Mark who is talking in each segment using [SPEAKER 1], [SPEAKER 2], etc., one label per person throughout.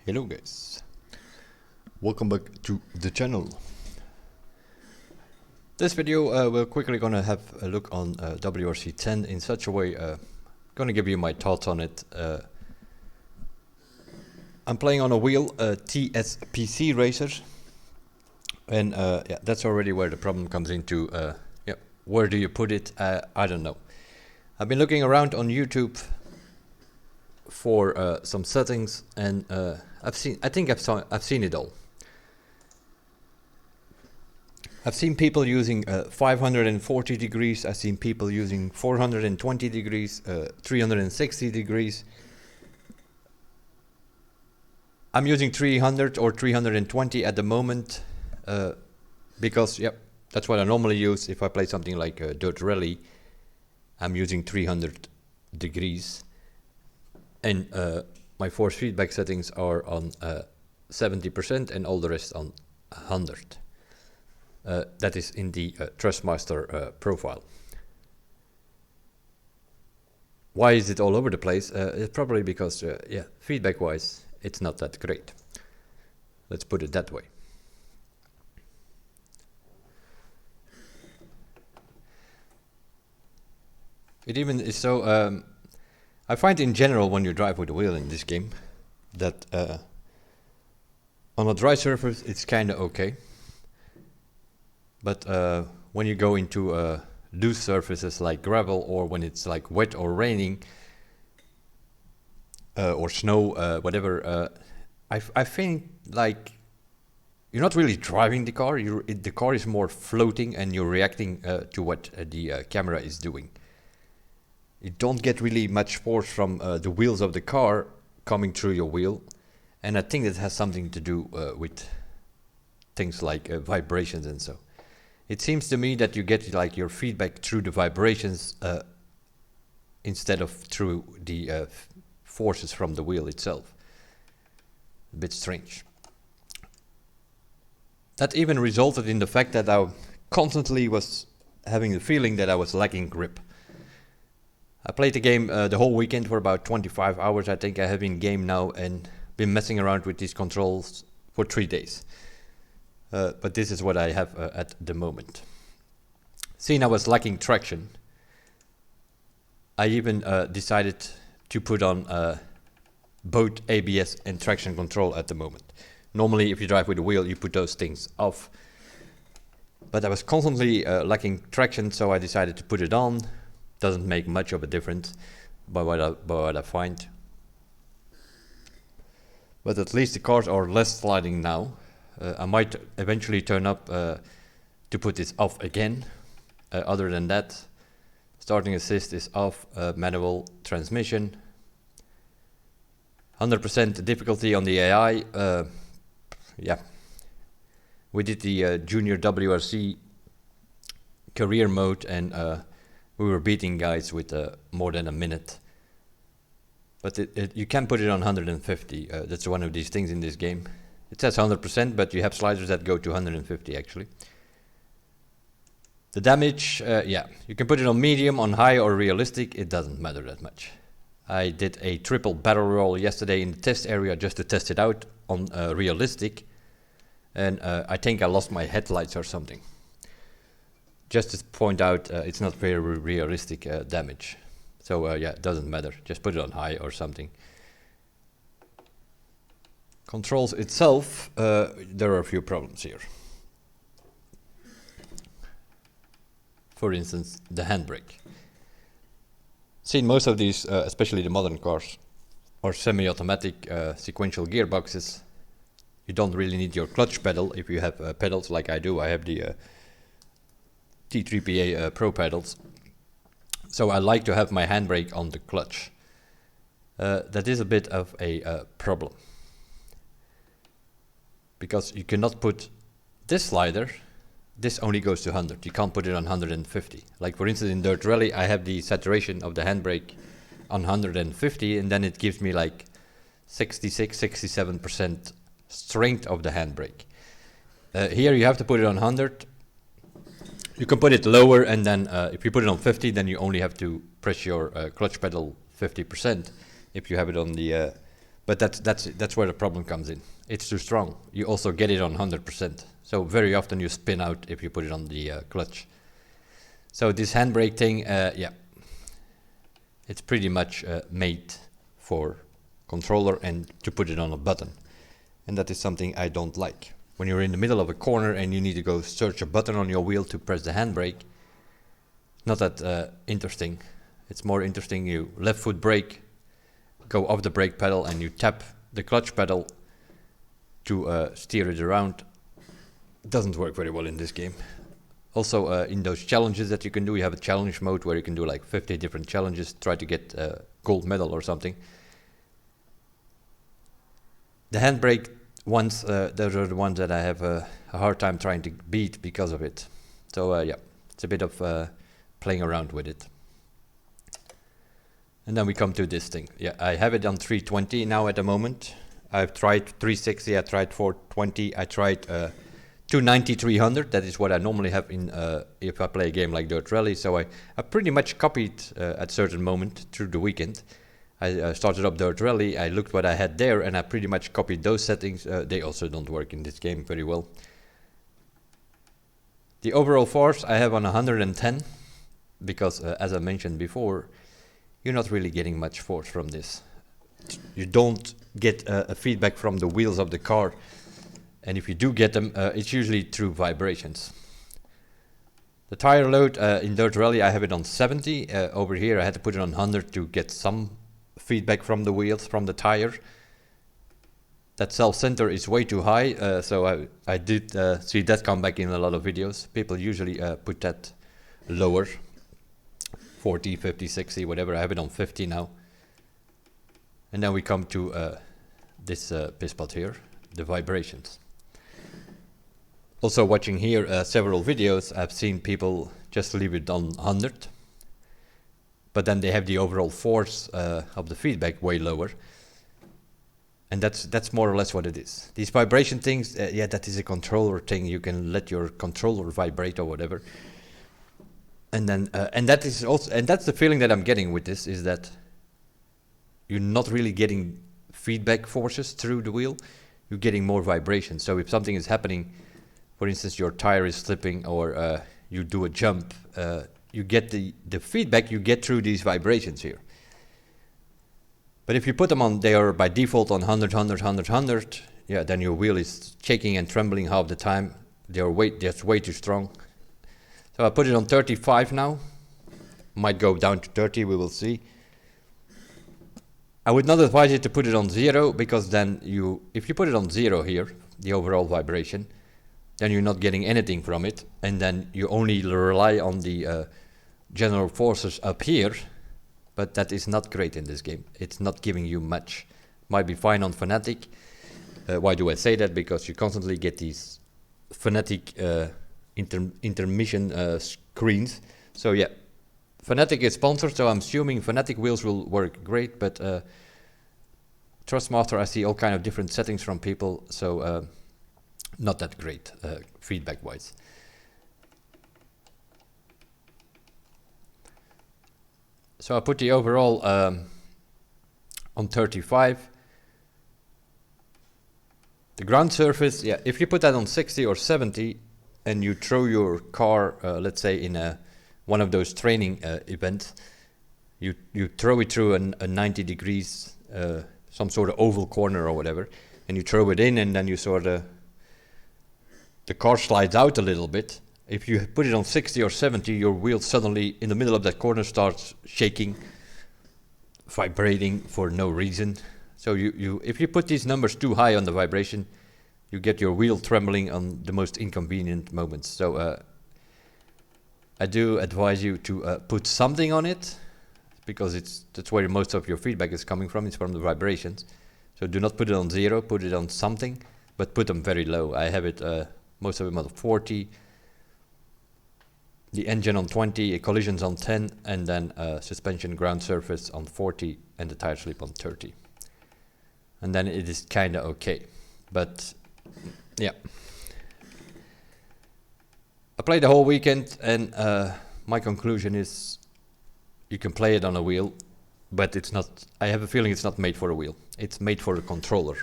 [SPEAKER 1] Hello guys, welcome back to the channel. This video we're quickly gonna have a look on WRC 10 in such a way, gonna give you my thoughts on it. I'm playing on a wheel, TSPC Racer, and yeah, that's already where the problem comes into. Yeah, where do you put it? I don't know. I've been looking around on YouTube for some settings, and I've seen it all. I've seen people using 540 degrees. I've seen people using 420 degrees, 360 degrees. I'm using 300 or 320 at the moment because, yeah, that's what I normally use. If I play something like Dirt Rally, I'm using 300 degrees. And my force feedback settings are on 70% and all the rest on 100. That is in the Trustmaster profile. Why is it all over the place? It's probably because, yeah, feedback-wise, it's not that great. Let's put it that way. It even is so... I find in general when you drive with a wheel in this game that on a dry surface it's kinda okay, but when you go into loose surfaces like gravel, or when it's like wet or raining or snow, whatever, I think like you're not really driving the car, the car is more floating and you're reacting to what the camera is doing. You don't get really much force from the wheels of the car coming through your wheel, and I think that has something to do with things like vibrations and so. It seems to me that you get like your feedback through the vibrations instead of through the forces from the wheel itself. A bit strange. That even resulted in the fact that I constantly was having the feeling that I was lacking grip. I played the game the whole weekend for about 25 hours. I think I have been game now and been messing around with these controls for 3 days. But this is what I have at the moment. Seeing I was lacking traction, I even decided to put on both ABS and traction control at the moment. Normally if you drive with a wheel you put those things off. But I was constantly lacking traction, so I decided to put it on. Doesn't make much of a difference by what I find. But at least the cars are less sliding now. I might eventually turn up to put this off again. Other than that, starting assist is off, manual transmission. 100% difficulty on the AI. Yeah, we did the junior WRC career mode, and we were beating guys with more than a minute. But you can put it on 150. That's one of these things in this game. It says 100%, but you have sliders that go to 150 actually. The damage, yeah, you can put it on medium, on high, or realistic. It doesn't matter that much. I did a triple barrel roll yesterday in the test area just to test it out on realistic. And I think I lost my headlights or something. Just to point out, it's not very realistic damage. So yeah, it doesn't matter. Just put it on high or something. Controls itself, there are a few problems here. For instance, the handbrake. Seen most of these, especially the modern cars, are semi-automatic sequential gearboxes. You don't really need your clutch pedal if you have pedals like I do. I have the T3PA Pro pedals, so I like to have my handbrake on the clutch. That is a bit of a problem, because you cannot put this slider, this only goes to 100, you can't put it on 150. Like for instance in Dirt Rally I have the saturation of the handbrake on 150, and then it gives me like 66-67% strength of the handbrake. Here you have to put it on 100. You can put it lower, and then if you put it on 50, then you only have to press your clutch pedal 50%. If you have it on the But that's where the problem comes in. It's too strong. You also get it on 100%. So very often you spin out if you put it on the clutch. So this handbrake thing, yeah, it's pretty much made for controller and to put it on a button. And that is something I don't like. When you're in the middle of a corner and you need to go search a button on your wheel to press the handbrake, not that interesting. It's more interesting you left foot brake, go off the brake pedal and you tap the clutch pedal to steer it around. It doesn't work very well in this game. Also in those challenges that you can do, you have a challenge mode where you can do like 50 different challenges, try to get a gold medal or something. The handbrake ones, those are the ones that I have a hard time trying to beat because of it. So yeah, it's a bit of playing around with it. And then we come to this thing. Yeah, I have it on 320 now at the moment. I've tried 360, I tried 420, I tried 290, 300. That is what I normally have in if I play a game like Dirt Rally. So I pretty much copied at a certain moment through the weekend. I started up Dirt Rally, I looked what I had there, and I pretty much copied those settings. They also don't work in this game very well. The overall force I have on 110, because as I mentioned before, you're not really getting much force from this. You don't get a feedback from the wheels of the car, and if you do get them, it's usually through vibrations. The tire load in Dirt Rally, I have it on 70. Over here I had to put it on 100 to get some feedback from the wheels, from the tire. That self-center is way too high, so I did see that come back in a lot of videos. People usually put that lower, 40, 50, 60, whatever. I have it on 50 now. And then we come to this pisspot here, the vibrations. Also watching here several videos, I've seen people just leave it on 100. But then they have the overall force of the feedback way lower. And that's more or less what it is. These vibration things, yeah, that is a controller thing. You can let your controller vibrate or whatever. And then and that is also, and that's the feeling that I'm getting with this, is that you're not really getting feedback forces through the wheel. You're getting more vibration. So if something is happening, for instance, your tire is slipping, or you do a jump, you get the feedback you get through these vibrations here. But if you put them on, they are by default on 100, 100, 100, 100. Yeah, then your wheel is shaking and trembling half the time. They're just way too strong. So I put it on 35 now. Might go down to 30, we will see. I would not advise you to put it on 0, because then if you put it on 0 here, the overall vibration, then you're not getting anything from it, and then you only rely on the general forces up here, but that is not great in this game. It's not giving you much. Might be fine on Fanatic. Why do I say that? Because you constantly get these Fanatic intermission screens. So yeah, Fanatic is sponsored, so I'm assuming Fanatic wheels will work great, but Trustmaster, I see all kind of different settings from people, so not that great feedback wise. So I put the overall on 35. The ground surface, yeah, if you put that on 60 or 70 and you throw your car, let's say in one of those training events, you throw it through a 90 degrees, some sort of oval corner or whatever, and you throw it in, and then you sort of, the car slides out a little bit. If you put it on 60 or 70, your wheel suddenly in the middle of that corner starts shaking, vibrating for no reason. So if you put these numbers too high on the vibration, you get your wheel trembling on the most inconvenient moments. So I do advise you to put something on it, because that's where most of your feedback is coming from. It's from the vibrations. So do not put it on 0, put it on something, but put them very low. I have it, most of them on 40, the engine on 20, collisions on 10, and then suspension ground surface on 40, and the tire slip on 30. And then it is kind of okay. But yeah, I played the whole weekend, and my conclusion is you can play it on a wheel. but it's not. I have a feeling it's not made for a wheel. It's made for a controller.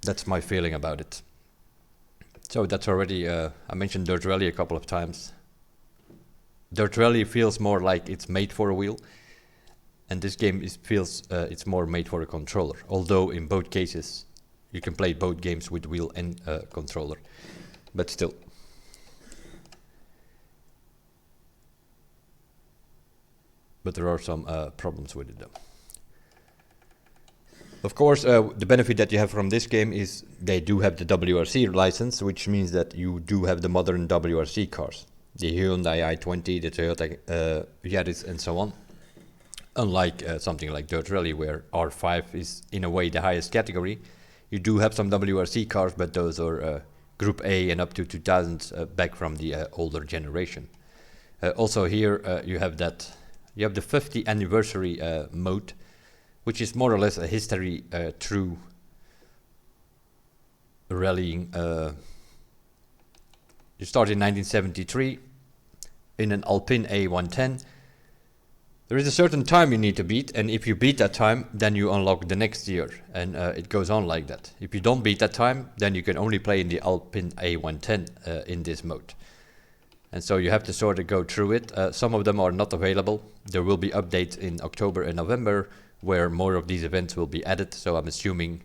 [SPEAKER 1] That's my feeling about it. So that's already. I mentioned Dirt Rally a couple of times. Dirt Rally feels more like it's made for a wheel, and this game feels it's more made for a controller. Although in both cases, you can play both games with wheel and controller, but still. But there are some problems with it though. Of course, the benefit that you have from this game is they do have the WRC license, which means that you do have the modern WRC cars. The Hyundai i20, the Toyota Yaris and so on. Unlike something like Dirt Rally, where R5 is in a way the highest category. You do have some WRC cars, but those are Group A and up to 2000s back from the older generation. Also here you have that. You have the 50th anniversary mode, which is more or less a history through rallying. You start in 1973 in an Alpine A110. There is a certain time you need to beat, and if you beat that time, then you unlock the next year, and it goes on like that. If you don't beat that time, then you can only play in the Alpine A110 in this mode. And so you have to sort of go through it. Some of them are not available. There will be updates in October and November where more of these events will be added. So I'm assuming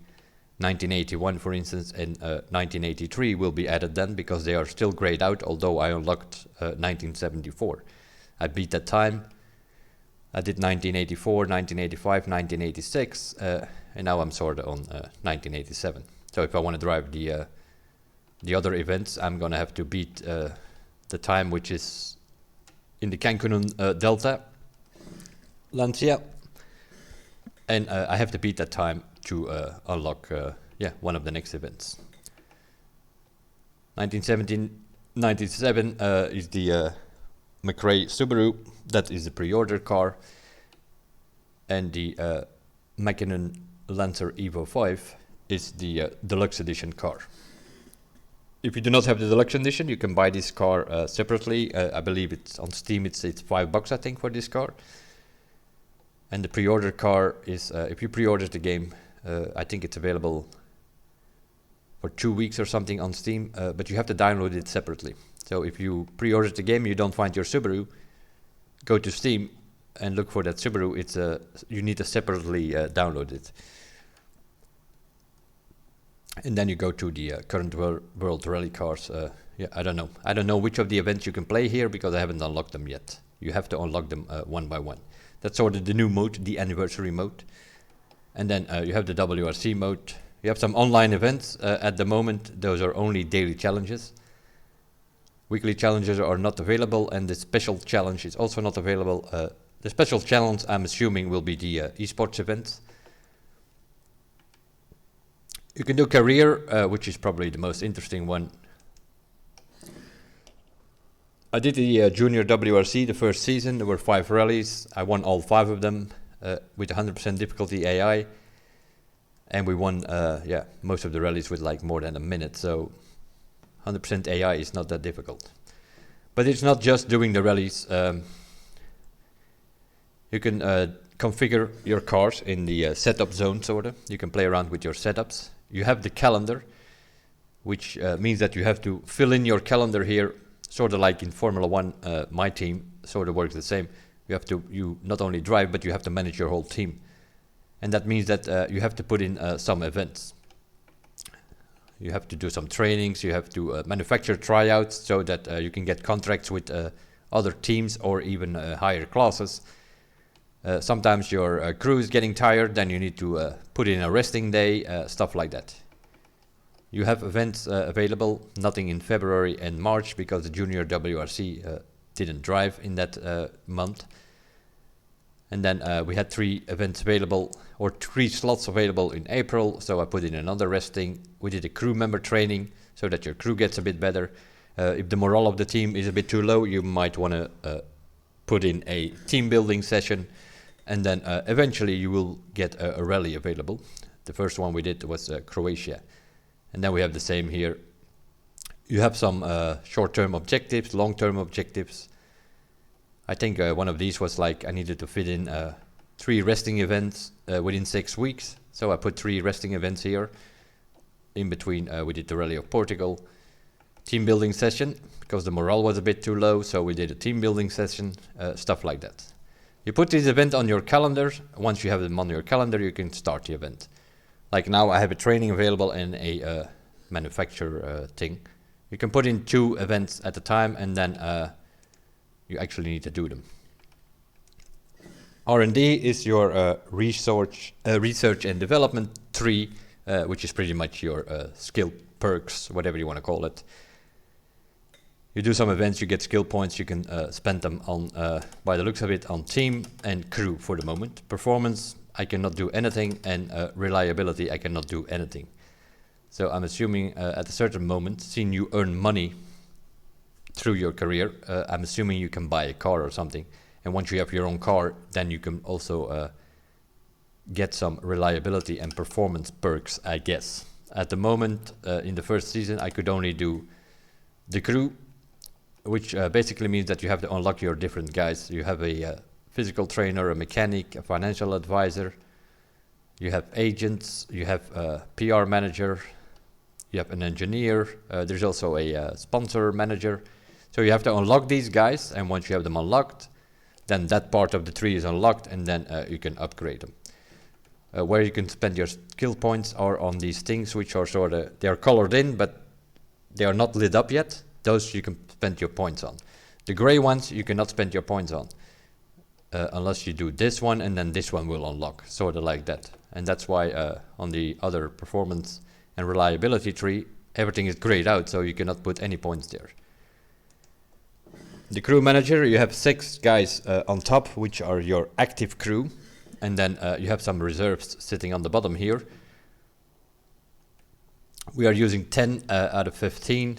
[SPEAKER 1] 1981, for instance, and 1983 will be added then, because they are still grayed out, although I unlocked 1974. I beat that time. I did 1984, 1985, 1986, and now I'm sort of on 1987. So if I want to drive the other events, I'm going to have to beat the time which is in the Cancun Delta, Lancia, and I have to beat that time to unlock one of the next events. 1997 is the McRae Subaru. That is the pre-order car, and the Mackinnon Lancer Evo 5 is the deluxe edition car. If you do not have the deluxe edition, you can buy this car separately. I believe it's on Steam. It's $5, I think, for this car. And the pre-order car is, if you pre-order the game, I think it's available for 2 weeks or something on Steam, but you have to download it separately. So if you pre-order the game, you don't find your Subaru, go to Steam and look for that Subaru. It's you need to separately download it. And then you go to the current world rally cars. I don't know. I don't know which of the events you can play here because I haven't unlocked them yet. You have to unlock them one by one. That's sort of the new mode, the anniversary mode. And then you have the WRC mode. You have some online events at the moment. Those are only daily challenges. Weekly challenges are not available, and the special challenge is also not available. The special challenge, I'm assuming, will be the esports events. You can do career, which is probably the most interesting one. I did the junior WRC the first season. There were 5 rallies. I won all 5 of them with 100% difficulty AI. And we won most of the rallies with like more than a minute. So 100% AI is not that difficult. But it's not just doing the rallies. You can configure your cars in the setup zone, sort of. You can play around with your setups. You have the calendar, which means that you have to fill in your calendar here, sort of like in Formula One. My team sort of works the same. You not only drive, but you have to manage your whole team. And that means that you have to put in some events. You have to do some trainings. You have to manufacture tryouts so that you can get contracts with other teams or even higher classes. Sometimes your crew is getting tired, then you need to put in a resting day, stuff like that. You have events available, nothing in February and March because the junior WRC didn't drive in that month. And then we had 3 events available, or 3 slots available in April, so I put in another resting. We did a crew member training so that your crew gets a bit better. If the morale of the team is a bit too low, you might want to put in a team building session, and then eventually you will get a rally available. The first one we did was Croatia. And then we have the same here. You have some short-term objectives, long-term objectives. I think one of these was like I needed to fit in 3 resting events within 6 weeks. So I put 3 resting events here. In between, we did the Rally of Portugal. Team building session, because the morale was a bit too low, so we did a team building session, stuff like that. You put this event on your calendar. Once you have them on your calendar, you can start the event. Like now I have a training available and a manufacturer thing. You can put in 2 events at a time, and then you actually need to do them. R&D is your research and development tree, which is pretty much your skill perks, whatever you want to call it. You do some events, you get skill points, you can spend them on, by the looks of it, on team and crew for the moment. Performance, I cannot do anything, and reliability, I cannot do anything. So I'm assuming at a certain moment, seeing you earn money through your career, I'm assuming you can buy a car or something. And once you have your own car, then you can also get some reliability and performance perks, I guess. At the moment, in the first season, I could only do the crew, which basically means that you have to unlock your different guys. You have a physical trainer, a mechanic, a financial advisor, you have agents, you have a PR manager, you have an engineer, there's also a sponsor manager. So you have to unlock these guys, and once you have them unlocked, then that part of the tree is unlocked, and then you can upgrade them. Where you can spend your skill points are on these things, which are sort of, they are colored in, but they are not lit up yet. Those you can spend your points on. The gray ones you cannot spend your points on, unless you do this one, and then this one will unlock, sort of like that. And that's why on the other performance and reliability tree, everything is grayed out, so you cannot put any points there. The crew manager, you have 6 guys on top, which are your active crew, and then you have some reserves sitting on the bottom here. We are using 10 out of 15,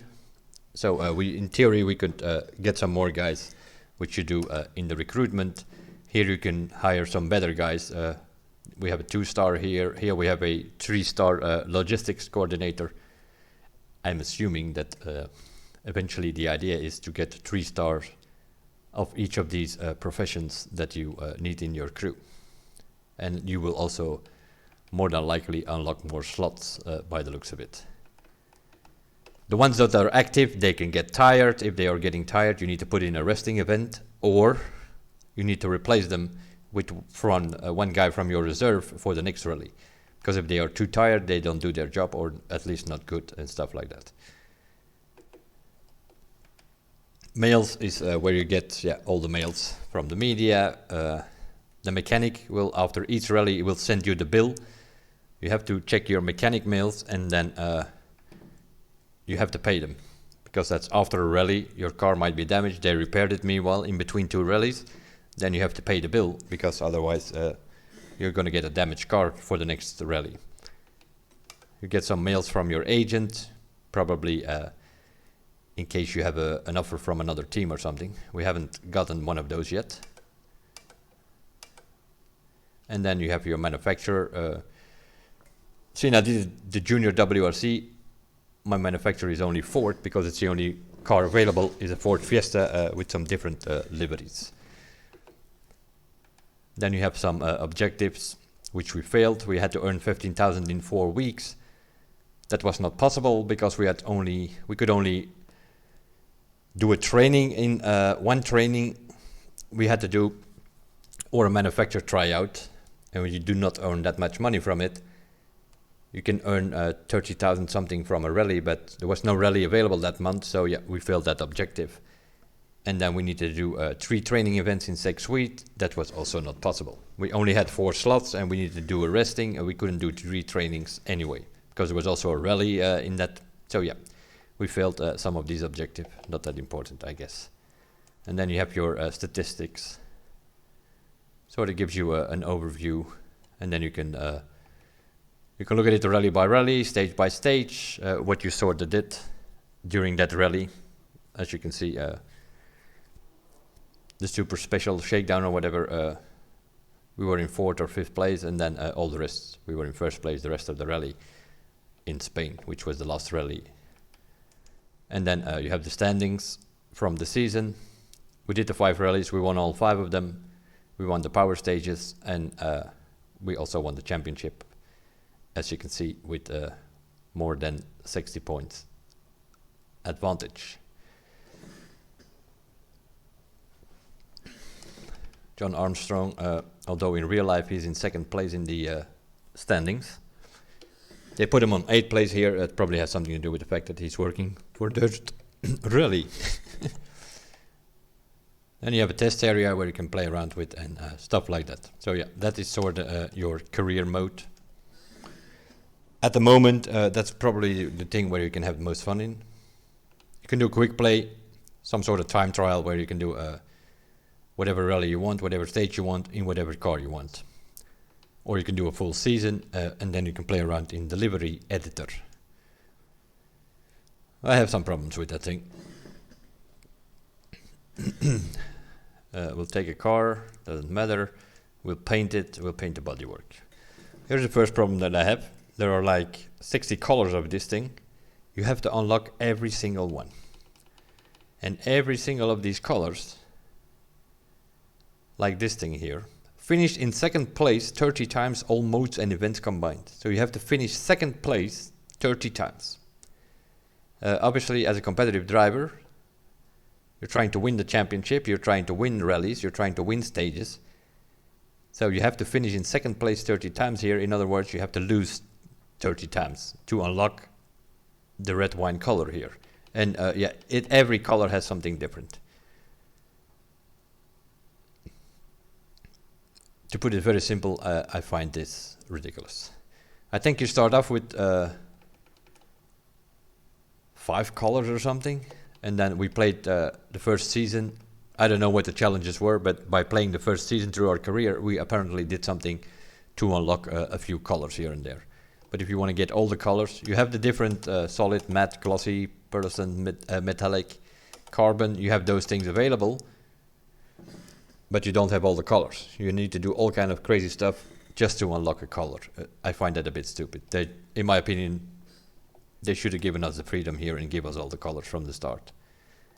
[SPEAKER 1] so in theory we could get some more guys, which you do in the recruitment. Here you can hire some better guys. We have a 2-star here. Here we have a 3-star logistics coordinator. I'm assuming that eventually the idea is to get 3 stars of each of these professions that you need in your crew. And you will also more than likely unlock more slots by the looks of it. The ones that are active, they can get tired. If they are getting tired, you need to put in a resting event, or you need to replace them with one guy from your reserve for the next rally. Because if they are too tired, they don't do their job, or at least not good, and stuff like that. Mails is where you get all the mails from the media. The mechanic will, after each rally, will send you the bill. You have to check your mechanic mails, and then you have to pay them. Because that's after a rally, your car might be damaged, they repaired it meanwhile in between 2 rallies. Then you have to pay the bill, because otherwise you're going to get a damaged car for the next rally. You get some mails from your agent, probably in case you have an offer from another team or something. We haven't gotten one of those yet. And then you have your manufacturer. Seeing I did the junior WRC, my manufacturer is only Ford, because it's the only car available is a Ford Fiesta with some different liveries. Then you have some objectives, which we failed. We had to earn 15,000 in 4 weeks. That was not possible because we could only do a training in one training we had to do, or a manufacturer tryout, and when you do not earn that much money from it, you can earn 30,000 something from a rally, but there was no rally available that month, so yeah, we failed that objective. And then we needed to do 3 training events in 6 weeks. That was also not possible. We only had 4 slots, and we needed to do a resting, and we couldn't do 3 trainings anyway, because there was also a rally in that. So yeah, we failed some of these objectives. Not that important, I guess. And then you have your statistics. So it gives you an overview, and then you can look at it rally by rally, stage by stage, what you sort of did during that rally. As you can see, the super special shakedown or whatever, we were in 4th or 5th place, and then all the rest, we were in 1st place the rest of the rally in Spain, which was the last rally. And then you have the standings from the season. We did the 5 rallies, we won all 5 of them. We won the power stages, and we also won the championship, as you can see, with more than 60 points advantage. John Armstrong, although in real life he's in second place in the standings, they put him on 8th place here. It probably has something to do with the fact that he's working for Dirt Rally. Then you have a test area where you can play around with and stuff like that. So yeah, that is sort of your career mode. At the moment, that's probably the thing where you can have the most fun in. You can do quick play, some sort of time trial where you can do whatever rally you want, whatever stage you want, in whatever car you want. Or you can do a full season, and then you can play around in the livery editor. I have some problems with that thing. We'll take a car, doesn't matter. We'll paint it, we'll paint the bodywork. Here's the first problem that I have. There are like 60 colors of this thing. You have to unlock every single one. And every single of these colors, like this thing here, finished in second place 30 times, all modes and events combined. So you have to finish second place 30 times. Obviously, as a competitive driver, you're trying to win the championship, you're trying to win rallies, you're trying to win stages. So you have to finish in second place 30 times here. In other words, you have to lose 30 times to unlock the red wine color here. And yeah, every color has something different. To put it very simple, I find this ridiculous. I think you start off with 5 colors or something. And then we played the first season. I don't know what the challenges were, but by playing the first season through our career, we apparently did something to unlock a few colors here and there. But if you want to get all the colors, you have the different solid, matte, glossy, pearlescent, metallic, carbon. You have those things available, but you don't have all the colors. You need to do all kind of crazy stuff just to unlock a color. I find that a bit stupid. In my opinion, they should have given us the freedom here and give us all the colors from the start.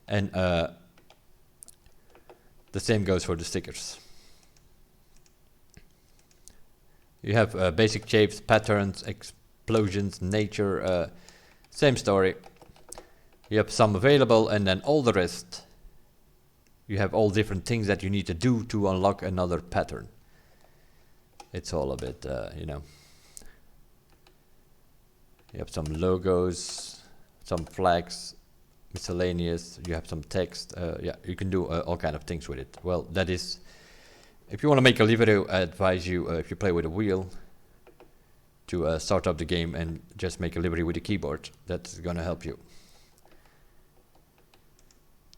[SPEAKER 1] And the same goes for the stickers. You have basic shapes, patterns, explosions, nature, same story. You have some available, and then all the rest, you have all different things that you need to do to unlock another pattern. It's all a bit, you know. You have some logos, some flags, miscellaneous. You have some text. Yeah, you can do all kind of things with it. Well, that is, if you want to make a livery, I advise you, if you play with a wheel, to start up the game and just make a livery with a keyboard. That's going to help you.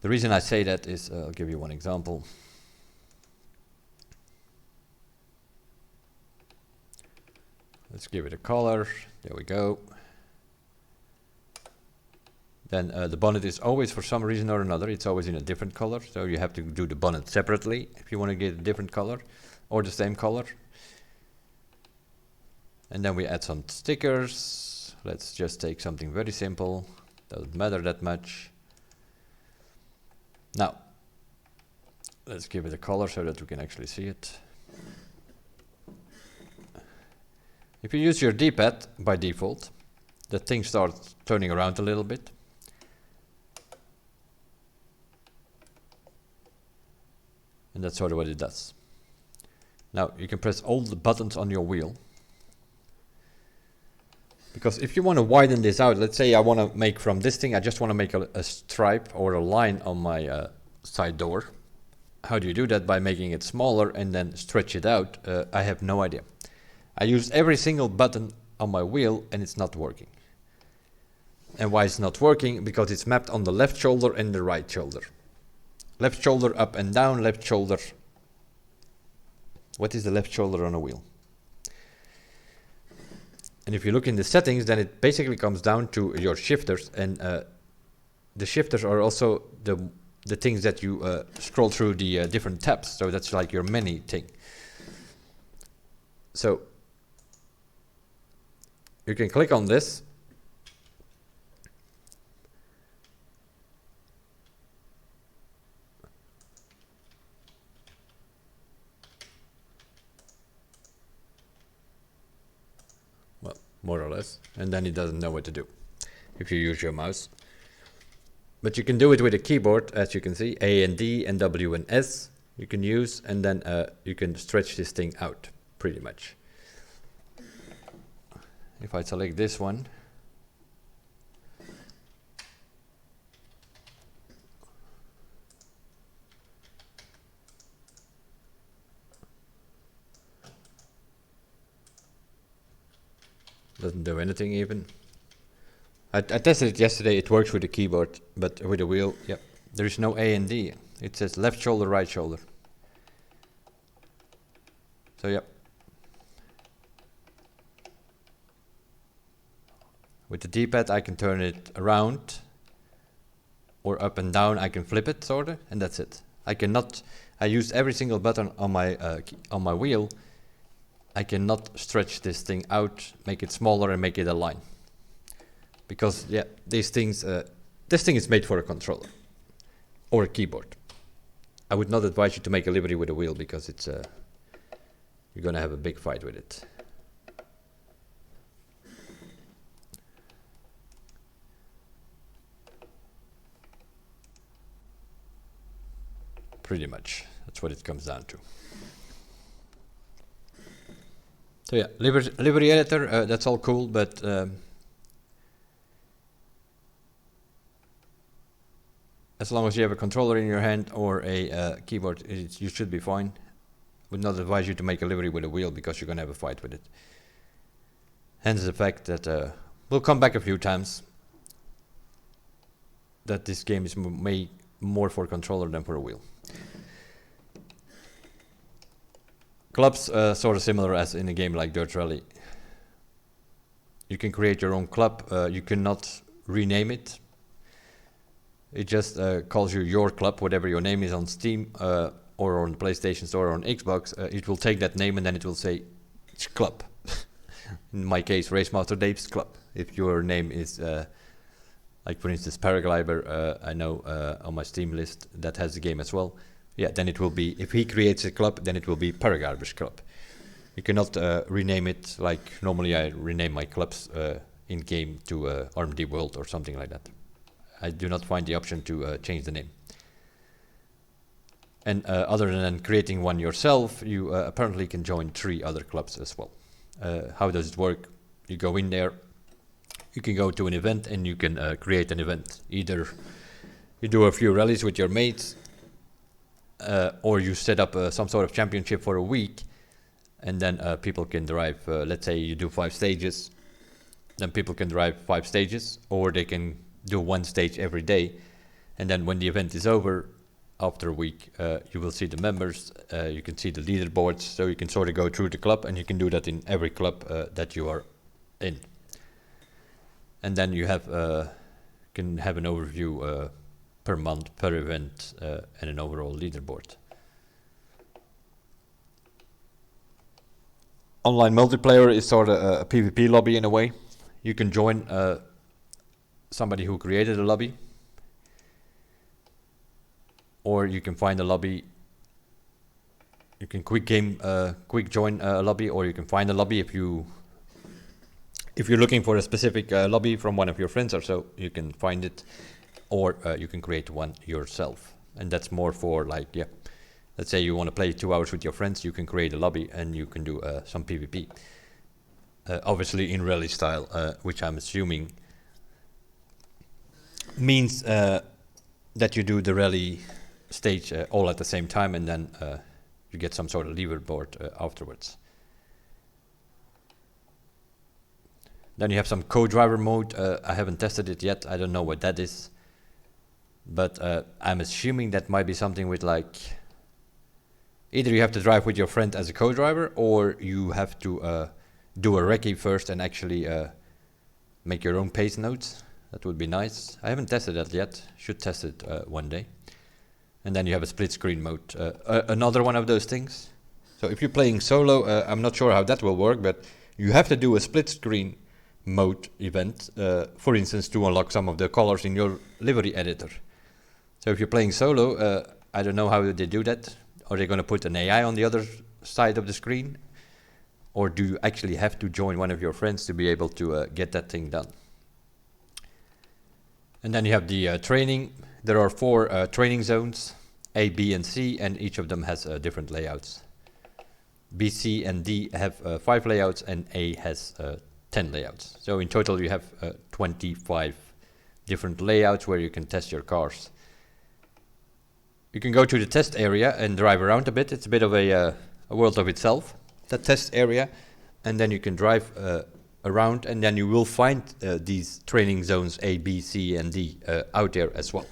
[SPEAKER 1] The reason I say that is, I'll give you one example. Let's give it a color. There we go. Then the bonnet is always, for some reason or another, it's always in a different color. So you have to do the bonnet separately if you want to get a different color or the same color. And then we add some stickers. Let's just take something very simple. Doesn't matter that much. Now, let's give it a color so that we can actually see it. If you use your D-pad by default, the thing starts turning around a little bit. And that's sort of what it does. Now you can press all the buttons on your wheel. Because if you want to widen this out, let's say I want to make from this thing, I just want to make a stripe or a line on my side door. How do you do that? By making it smaller and then stretch it out? I have no idea. I use every single button on my wheel and it's not working. And why it's not working? Because it's mapped on the left shoulder and the right shoulder. Left shoulder up and down, left shoulder. What is the left shoulder on a wheel? And if you look in the settings, then it basically comes down to your shifters. And the shifters are also the things that you scroll through the different tabs. So that's like your menu thing. So you can click on this. more or less, and then it doesn't know what to do if you use your mouse. But you can do it with a keyboard, as you can see. A and D and W and S you can use, and then you can stretch this thing out pretty much. If I select this one, doesn't do anything even. I tested it yesterday, it works with the keyboard, but with the wheel, yep, there is no A and D. It says left shoulder, right shoulder. So yep. With the D-pad I can turn it around, or up and down, I can flip it sorta, and that's it. I used every single button on my wheel. I cannot stretch this thing out, make it smaller and make it align. Because yeah, this thing is made for a controller or a keyboard. I would not advise you to make a livery with a wheel because it's you're gonna have a big fight with it. Pretty much, that's what it comes down to. So yeah, livery editor, that's all cool, but as long as you have a controller in your hand or a keyboard, you should be fine. Would not advise you to make a livery with a wheel because you're going to have a fight with it. Hence the fact that we'll come back a few times that this game is made more for a controller than for a wheel. Clubs sort of similar as in a game like Dirt Rally. You can create your own club. You cannot rename it. It just calls you your club, whatever your name is on Steam or on PlayStation Store or on Xbox. It will take that name and then it will say it's club. In my case, RaceMasterDave's club. If your name is, like for instance, Paraglider, I know on my Steam list that has the game as well. Yeah, then it will be, if he creates a club, then it will be Paraglider's club. You cannot rename it like normally I rename my clubs in game to RMD World or something like that. I do not find the option to change the name. And other than creating one yourself, you apparently can join 3 other clubs as well. How does it work? You go in there, you can go to an event and you can create an event. Either you do a few rallies with your mates, or you set up some sort of championship for a week, and then people can drive, let's say you do 5 stages, then people can drive 5 stages, or they can do 1 stage every day, and then when the event is over, after a week, you will see the members, you can see the leaderboards, so you can sort of go through the club, and you can do that in every club that you are in. And then you have can have an overview per month, per event, and an overall leaderboard. Online multiplayer is sort of a PvP lobby in a way. You can join somebody who created a lobby, or you can find a lobby. You can quick join a lobby, or you can find a lobby if you're looking for a specific lobby from one of your friends or so. You can find it, or you can create one yourself, and that's more for like, yeah, let's say you want to play 2 hours with your friends, you can create a lobby and you can do some PvP. Obviously in rally style, which I'm assuming means that you do the rally stage all at the same time, and then you get some sort of leaderboard afterwards. Then you have some co-driver mode. I haven't tested it yet. I don't know what that is. But I'm assuming that might be something with like, either you have to drive with your friend as a co-driver, or you have to do a recce first and actually make your own pace notes. That would be nice. I haven't tested that yet. Should test it one day. And then you have a split screen mode. Another one of those things. So if you're playing solo, I'm not sure how that will work, but you have to do a split screen mode event, for instance, to unlock some of the colors in your livery editor. So if you're playing solo, I don't know how they do that. Are they going to put an AI on the other side of the screen? or do you actually have to join one of your friends to be able to get that thing done? And then you have the training. There are 4 training zones, A, B, and C, and each of them has different layouts. B, C, and D have 5 layouts, and A has 10 layouts. So in total you have 25 different layouts where you can test your cars. You can go to the test area and drive around a bit. It's a bit of a world of itself, the test area. And then you can drive around, and then you will find these training zones A, B, C, and D out there as well.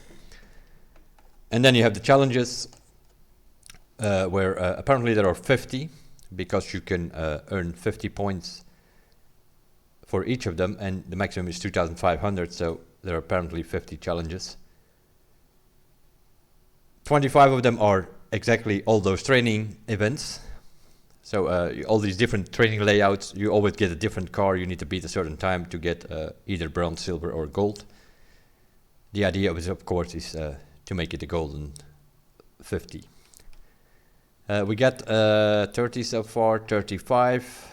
[SPEAKER 1] And then you have the challenges, where apparently there are 50, because you can earn 50 points for each of them, and the maximum is 2,500, so there are apparently 50 challenges. 25 of them are exactly all those training events. So all these different training layouts, you always get a different car. You need to beat a certain time to get either bronze, silver, or gold. The idea of course, is to make it a golden 50. We got 30 so far, 35,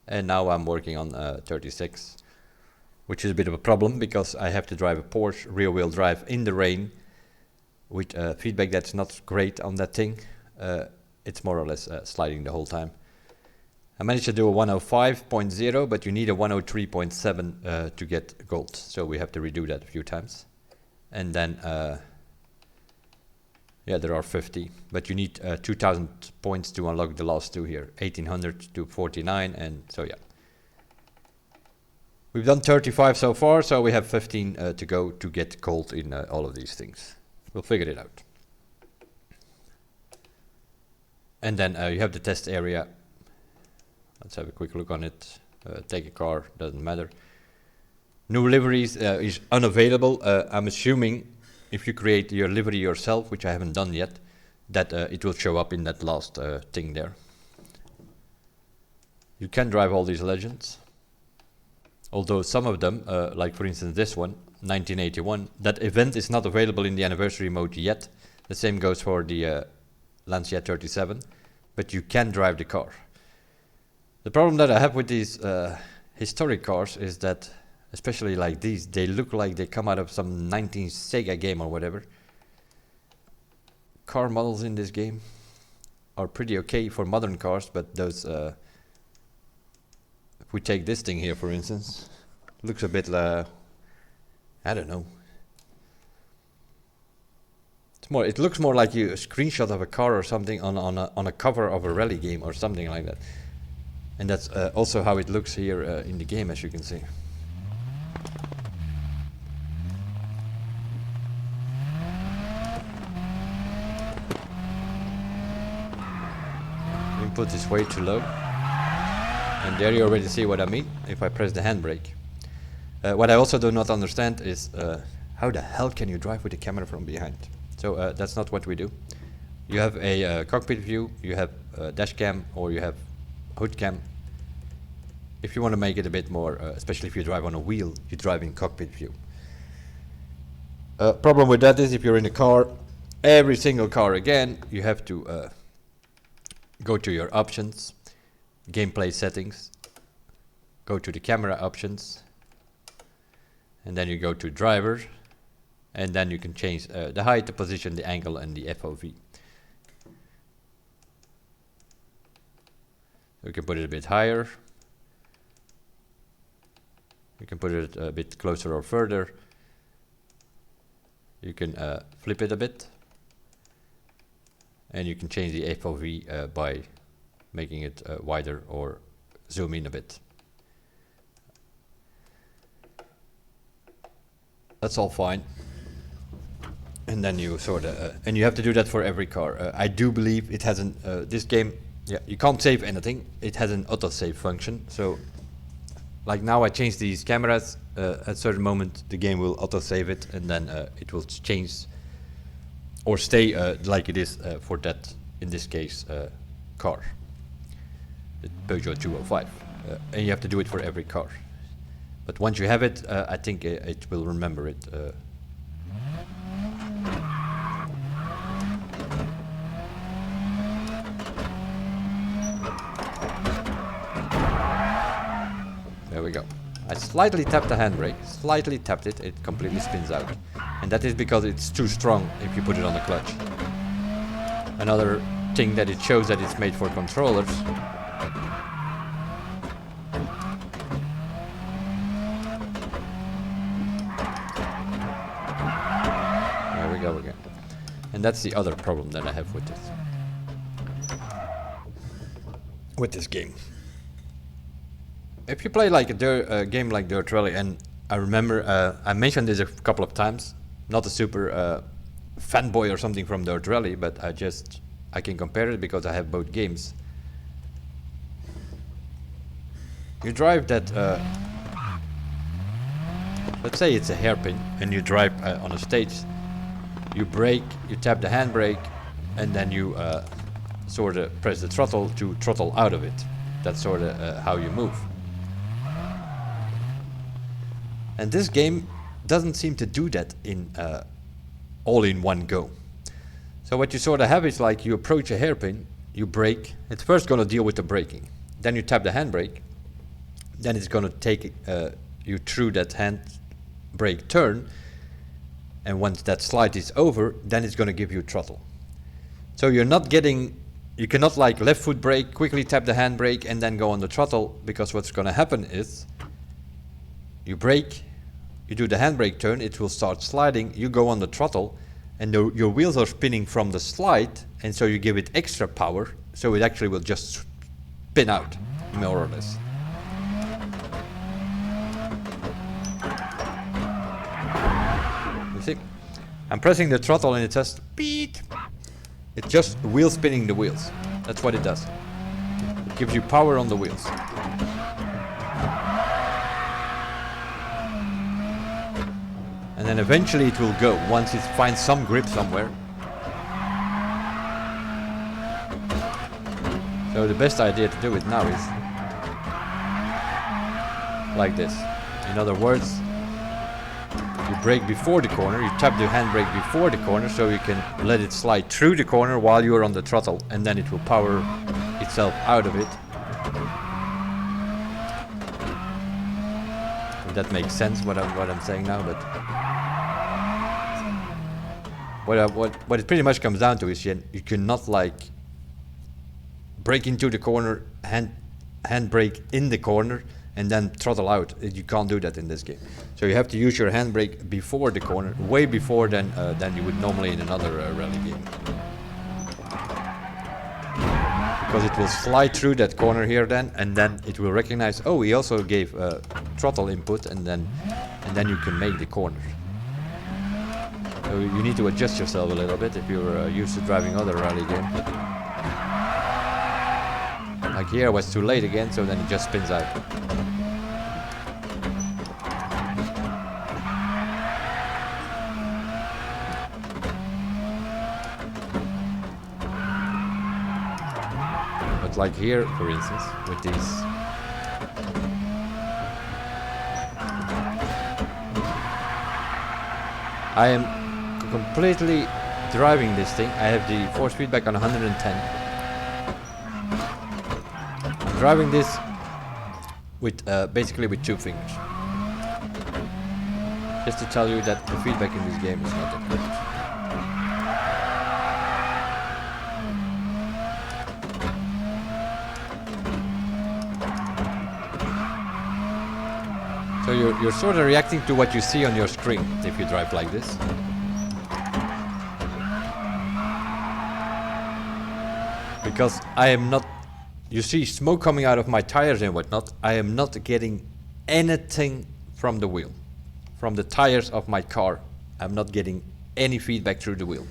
[SPEAKER 1] and now I'm working on 36, which is a bit of a problem because I have to drive a Porsche rear-wheel drive in the rain with feedback that's not great on that thing. It's more or less sliding the whole time. I managed to do a 105.0, but you need a 103.7 to get gold, so we have to redo that a few times. And then yeah, there are 50, but you need 2,000 points to unlock the last 2 here, 1,800 to 49, and so yeah. We've done 35 so far, so we have 15 to go to get gold in all of these things. We'll figure it out. And then you have the test area. Let's have a quick look on it. Take a car, doesn't matter. New liveries is unavailable. I'm assuming if you create your livery yourself, which I haven't done yet, that it will show up in that last thing there. You can drive all these legends. Although some of them, like for instance this one, 1981, that event is not available in the anniversary mode yet. The same goes for the Lancia 37, but you can drive the car. The problem that I have with these historic cars is that, especially like these, they look like they come out of some 19 Sega game or whatever. Car models in this game are pretty okay for modern cars, but those if we take this thing here for instance, looks a bit I don't know. It looks more like a screenshot of a car or something on a cover of a rally game or something like that. And that's also how it looks here in the game, as you can see. Input is way too low. And there you already see what I mean if I press the handbrake. What I also do not understand is how the hell can you drive with the camera from behind? So that's not what we do. You have a cockpit view, you have a dash cam, or you have hood cam. If you want to make it a bit more, especially if you drive on a wheel, you drive in cockpit view. Problem with that is if you're in a car, every single car again, you have to go to your options, gameplay settings, go to the camera options, and then you go to driver, and then you can change the height, the position, the angle, and the FOV. We can put it a bit higher. You can put it a bit closer or further. You can flip it a bit. And you can change the FOV by making it wider or zoom in a bit. That's all fine. And then you sort of, and you have to do that for every car. I do believe it has an, this game, yeah, you can't save anything. It has an autosave function. So, like now I change these cameras, at a certain moment the game will autosave it, and then it will change or stay like it is for that, in this case, car. The Peugeot 205. And you have to do it for every car. But once you have it, I think it will remember it. There we go. I slightly tapped the handbrake, slightly tapped it, it completely spins out. And that is because it's too strong if you put it on the clutch. Another thing that it shows that it's made for controllers. There we go again. And that's the other problem that I have with this. With this game. If you play like a game like Dirt Rally, and I remember I mentioned this a couple of times, not a super fanboy or something from Dirt Rally, but I can compare it because I have both games. You drive that, let's say it's a hairpin, and you drive on a stage. You brake, you tap the handbrake, and then you sort of press the throttle to throttle out of it. That's sort of how you move. And this game doesn't seem to do that in all in one go. So what you sort of have is like you approach a hairpin, you brake, it's first going to deal with the braking. Then you tap the handbrake, then it's going to take you through that handbrake turn, and once that slide is over, then it's going to give you throttle. So you're not getting, you cannot like left foot brake, quickly tap the handbrake and then go on the throttle, because what's going to happen is you brake, you do the handbrake turn, it will start sliding, you go on the throttle, and your wheels are spinning from the slide, and so you give it extra power, so it actually will just spin out, more or less. You see? I'm pressing the throttle and it says beep. It's just wheel spinning the wheels. That's what it does. It gives you power on the wheels. And then eventually it will go, once it finds some grip somewhere. So the best idea to do it now is like this. In other words, you brake before the corner, you tap the handbrake before the corner, so you can let it slide through the corner while you are on the throttle, and then it will power itself out of it. If that makes sense what I'm saying now, but what it pretty much comes down to is you cannot like brake into the corner, handbrake in the corner, and then throttle out. You can't do that in this game. So you have to use your handbrake before the corner, way before than you would normally in another rally game. Because it will slide through that corner here then, and then it will recognize, oh, he also gave throttle input, and then you can make the corner. So you need to adjust yourself a little bit if you're used to driving other rally games. Like here I was too late again, so then it just spins out. But like here, for instance, with these, I am completely driving this thing. I have the force feedback on 110. I'm driving this with basically with 2 fingers. Just to tell you that the feedback in this game is not that good. So you're sort of reacting to what you see on your screen if you drive like this. Because I am not, you see smoke coming out of my tires and whatnot, I am not getting anything from the wheel. From the tires of my car, I'm not getting any feedback through the wheel.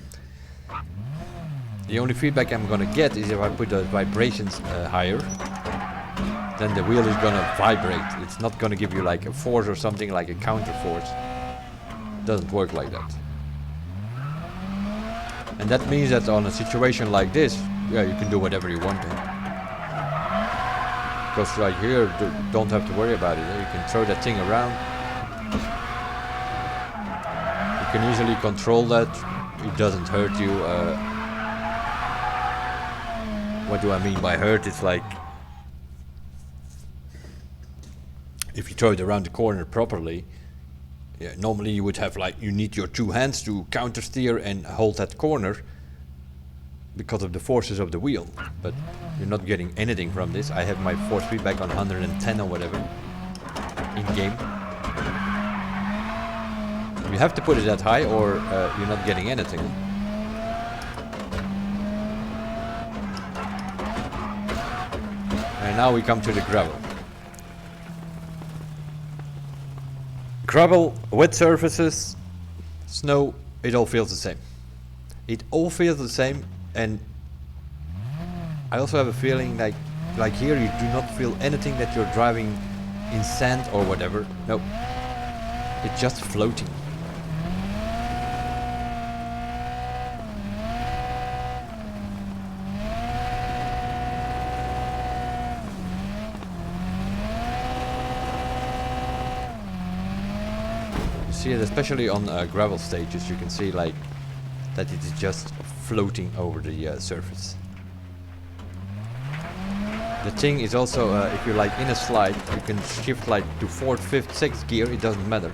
[SPEAKER 1] The only feedback I'm gonna get is if I put the vibrations higher. Then the wheel is gonna vibrate. It's not gonna give you like a force or something like a counter force. It doesn't work like that. And that means that on a situation like this, yeah, you can do whatever you want to. Because like here, don't have to worry about it. You can throw that thing around. You can easily control that. It doesn't hurt you. What do I mean by hurt? It's like if you throw it around the corner properly, yeah, normally you would have like, you need your two hands to counter steer and hold that corner because of the forces of the wheel, but you're not getting anything from this. I have my force feedback on 110 or whatever in game. You have to put it that high or you're not getting anything. And now we come to the gravel. Gravel, wet surfaces, snow, it all feels the same. It all feels the same, and I also have a feeling like here you do not feel anything that you're driving in sand or whatever. No, it's just floating. See it especially on gravel stages. You can see like that it is just floating over the surface. The thing is also if you're like in a slide, you can shift like to 4th, 5th, 6th gear, it doesn't matter.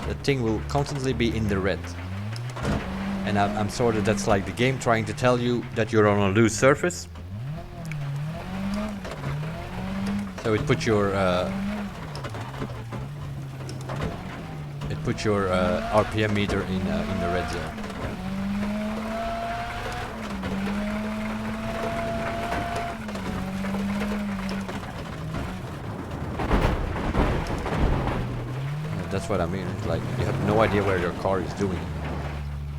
[SPEAKER 1] The thing will constantly be in the red. And I'm sort of, that's like the game trying to tell you that you're on a loose surface. So it puts your RPM meter in the red zone. That's what I mean. It's like you have no idea where your car is doing.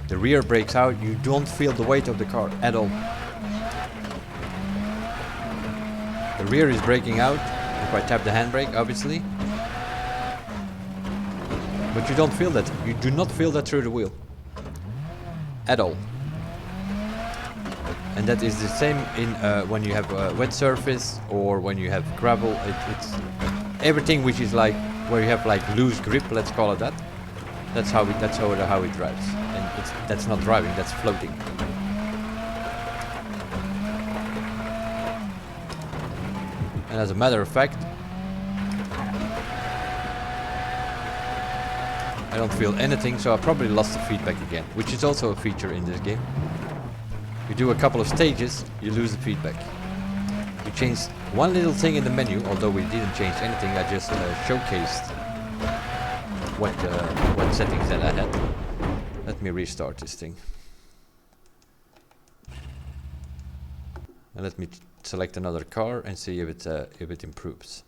[SPEAKER 1] The rear brakes out, you don't feel the weight of the car at all. The rear is braking out if I tap the handbrake, obviously. But you don't feel that. You do not feel that through the wheel. At all. And that is the same in when you have a wet surface or when you have gravel. It's everything which is like where you have like loose grip, let's call it that. That's how it drives. And that's not driving, that's floating. And as a matter of fact, I don't feel anything, so I probably lost the feedback again, which is also a feature in this game. You do a couple of stages, you lose the feedback. You change one little thing in the menu, although we didn't change anything, I just showcased what settings that I had. Let me restart this thing. And let me select another car and see if it improves.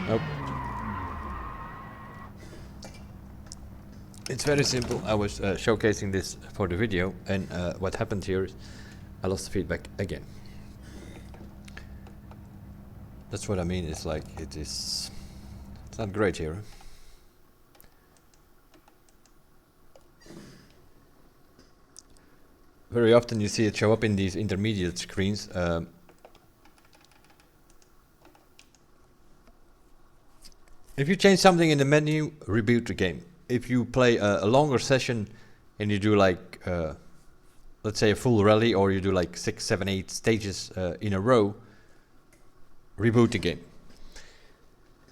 [SPEAKER 1] Nope. It's very simple. I was showcasing this for the video, and what happened here is I lost the feedback again. That's what I mean. It's like it's not great here. Very often you see it show up in these intermediate screens. If you change something in the menu, reboot the game. If you play a longer session and you do like, let's say a full rally, or you do like 6, 7, 8 stages in a row, reboot the game.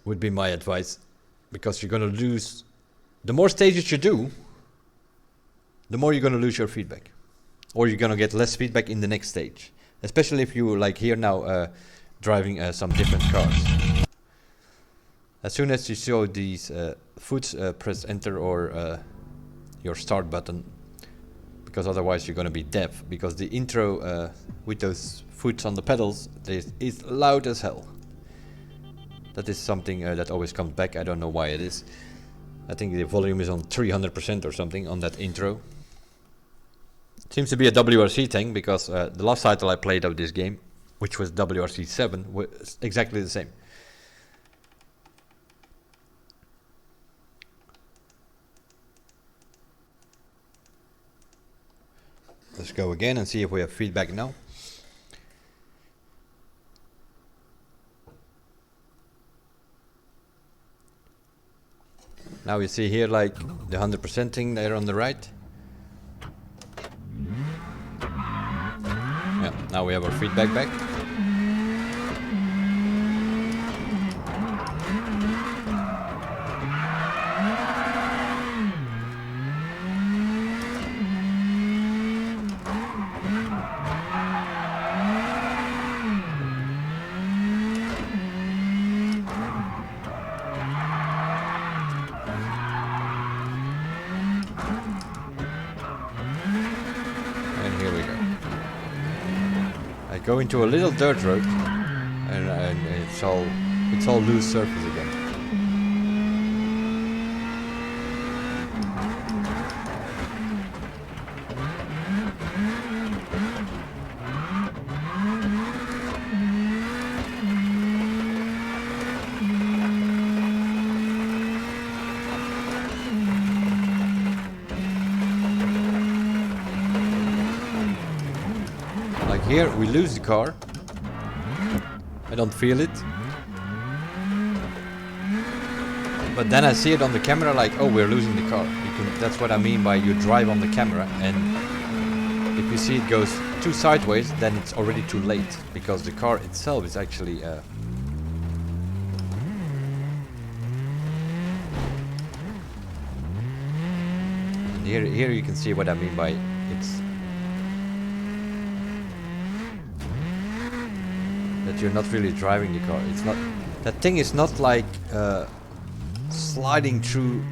[SPEAKER 1] Would be my advice, because you're gonna lose. The more stages you do, the more you're gonna lose your feedback, or you're gonna get less feedback in the next stage. Especially if you like here now driving some different cars. As soon as you show these foots, press enter or your start button, because otherwise you're gonna be deaf. Because the intro with those foots on the pedals is loud as hell. That is something that always comes back. I don't know why it is. I think the volume is on 300% or something on that intro. It seems to be a WRC thing, because the last title I played of this game, which was WRC 7, was exactly the same. Let's go again and see if we have feedback now. Now you see here like the 100% thing there on the right. Yeah, now we have our feedback back. Go into a little dirt road, and it's all loose surface again. Here we lose the car. I don't feel it. But then I see it on the camera like, oh, we're losing the car. That's what I mean by you drive on the camera, and if you see it goes too sideways, then it's already too late, because the car itself is actually and here you can see what I mean by it's that you're not really driving the car. It's not, that thing is not like sliding through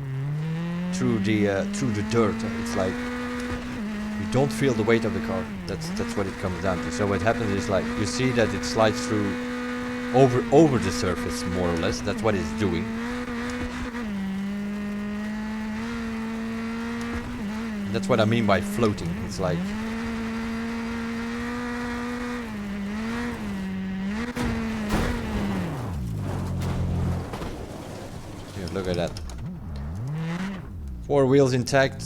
[SPEAKER 1] the dirt. It's like you don't feel the weight of the car. That's what it comes down to. So what happens is like you see that it slides through over the surface more or less. That's what it's doing. And that's what I mean by floating. It's like look at that. 4 wheels intact.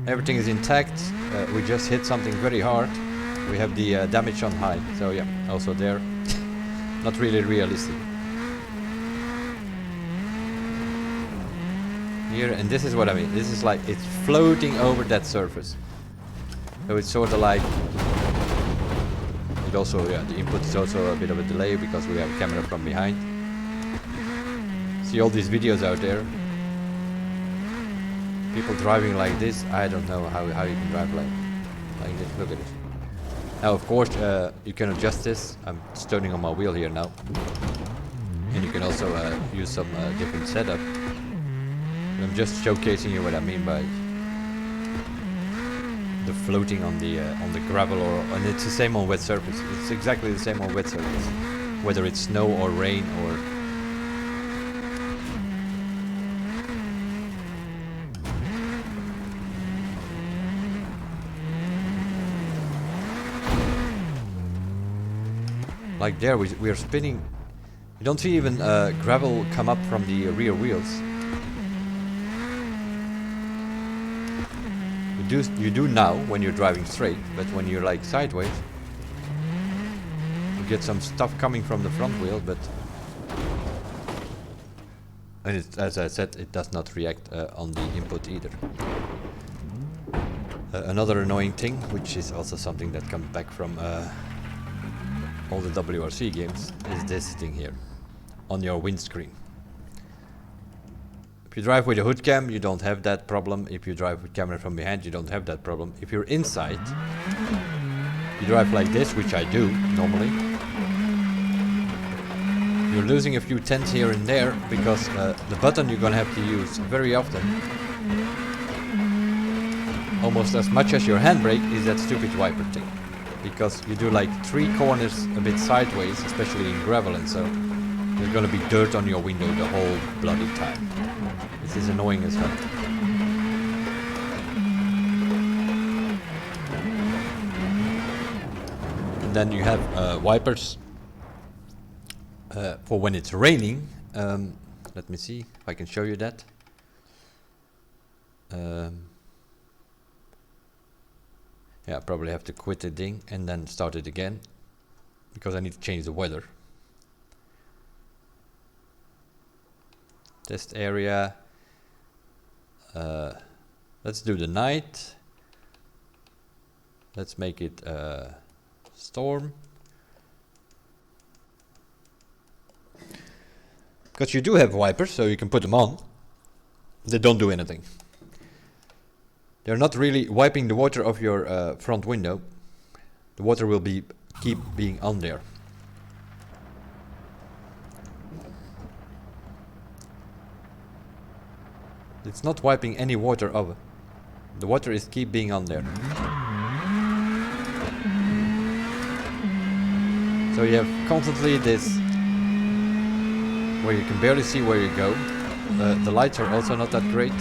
[SPEAKER 1] Everything is intact. We just hit something very hard. We have the damage on high. So yeah, also there. Not really realistic. Here, and this is what I mean. This is like it's floating over that surface. So it's sort of like it also, yeah, the input is also a bit of a delay because we have a camera from behind. See all these videos out there, people driving like this. I don't know how you can drive like this. Look at it. Now of course you can adjust this. I'm turning on my wheel here now, and you can also use some different setup. I'm just showcasing you what I mean by the floating on the gravel, and it's the same on wet surface. It's exactly the same on wet surface, whether it's snow or rain or. Like there, we are spinning. You don't see even gravel come up from the rear wheels. You do now when you're driving straight, but when you're like sideways, you get some stuff coming from the front wheel. But and it, as I said, it does not react on the input either. Another annoying thing, which is also something that comes back from all the WRC games, is this thing here on your windscreen. If you drive with a hood cam, you don't have that problem. If you drive with camera from behind, you don't have that problem. If you're inside, you drive like this, which I do normally. You're losing a few tenths here and there because the button you're gonna have to use very often, almost as much as your handbrake, is that stupid wiper thing. Because you do like 3 corners a bit sideways, especially in gravel, and so there's gonna be dirt on your window the whole bloody time. This is annoying as hell. And then you have wipers for when it's raining. Let me see if I can show you that. Yeah, I probably have to quit the thing and then start it again because I need to change the weather. Test area. Let's do the night. Let's make it storm. Because you do have wipers, so you can put them on. They don't do anything. They're not really wiping the water off your front window. The water will keep being on there. It's not wiping any water off. The water is keep being on there. So you have constantly this where you can barely see where you go. The lights are also not that great.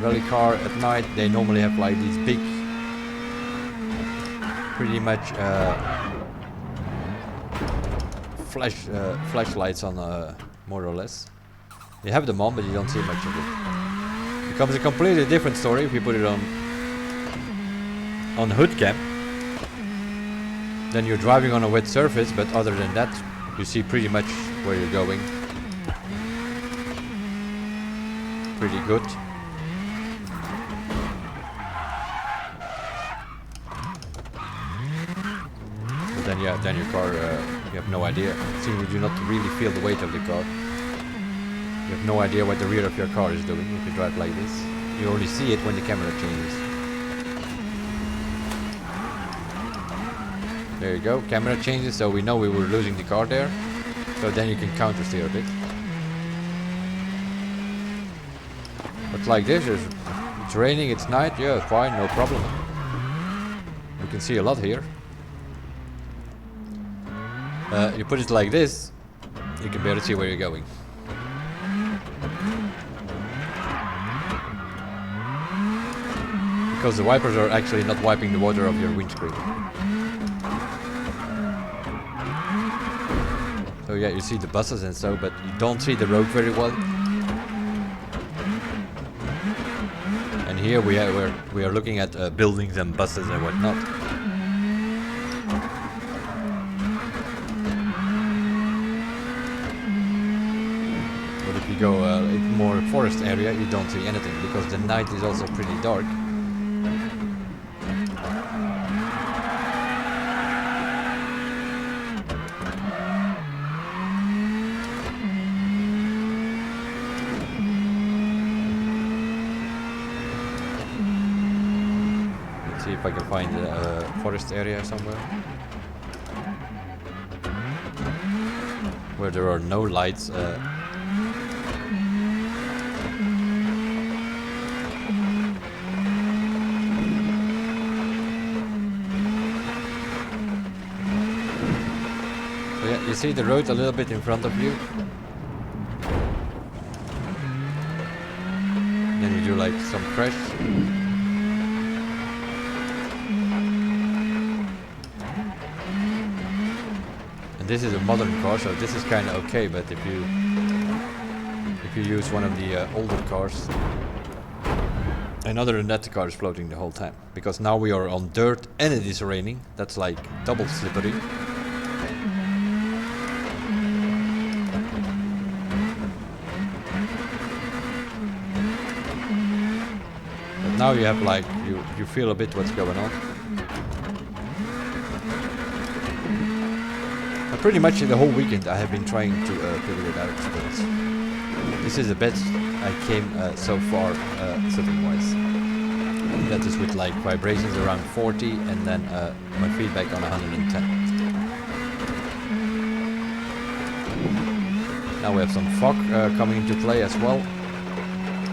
[SPEAKER 1] Rally car at night, they normally have like these big, pretty much flashlights on, more or less. You have them on, but you don't see much of it. It becomes a completely different story if you put it on hood cam. Then you're driving on a wet surface, but other than that, you see pretty much where you're going. Pretty good. But then, yeah, then your car, you have no idea. Since you do not really feel the weight of the car. You have no idea what the rear of your car is doing if you drive like this. You only see it when the camera changes. There you go, camera changes, so we know we were losing the car there. So then you can counter steer a bit. But like this, it's raining, it's night, yeah, fine, no problem. You can see a lot here. You put it like this, you can barely see where you're going. Because the wipers are actually not wiping the water off your windscreen. So yeah, you see the buses and so, but you don't see the road very well. And here we are looking at buildings and buses and whatnot. But if you go in more forest area, you don't see anything because the night is also pretty dark. See if I can find a forest area somewhere where there are no lights. So yeah, you see the road a little bit in front of you. Then you do like some crash. This is a modern car, so this is kind of okay, but if you use one of the older cars, and other than that, the car is floating the whole time, because now we are on dirt and it is raining. That's like double slippery. But now you have like you feel a bit what's going on. Pretty much the whole weekend I have been trying to figure it out, but this is the best I came so far setting wise. That is with like vibrations around 40 and then my feedback on 110. Now we have some fog coming into play as well,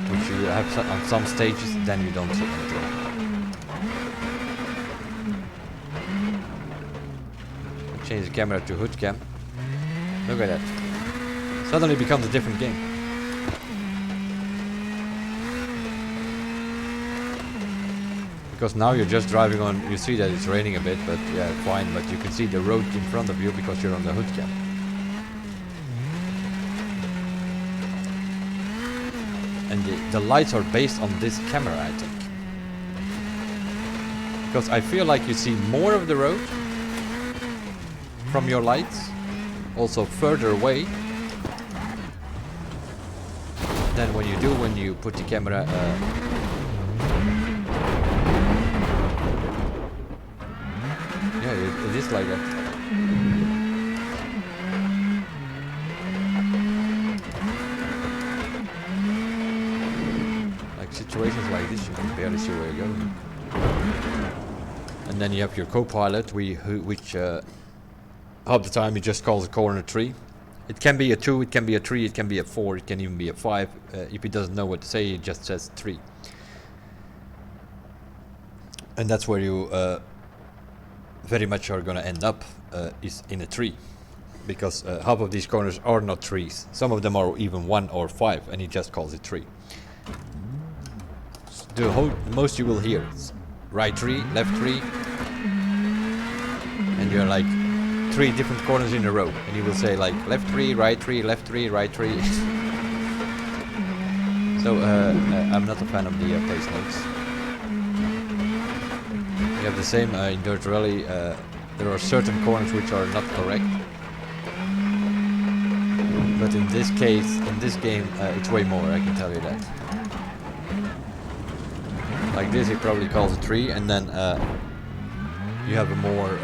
[SPEAKER 1] which you have on some stages, then you don't see anything. Change the camera to hood cam. Look at that. Suddenly becomes a different game. Because now you're just driving on, you see that it's raining a bit, but yeah, fine, but you can see the road in front of you because you're on the hood cam. And the lights are based on this camera, I think. because I feel like you see more of the road from your lights, also further away than when you do when you put the camera yeah, it is like that. Like situations like this, you can barely see where you're going. And then you have your co-pilot, which half the time he just calls a corner 3. It can be a 2, it can be a 3, it can be a 4, it can even be a 5. If he doesn't know what to say, he just says 3. And that's where you very much are gonna end up, is in a 3. Because half of these corners are not 3s. Some of them are even 1 or 5, and he just calls it 3. The most you will hear is right 3, left 3, and you're like 3 different corners in a row, and he will say like left 3, right 3, left 3, right 3. So I'm not a fan of the pace notes. You have the same in Dirt Rally. There are certain corners which are not correct, but in this case, in this game, it's way more, I can tell you that. Like this, he probably calls it 3, and then you have a more.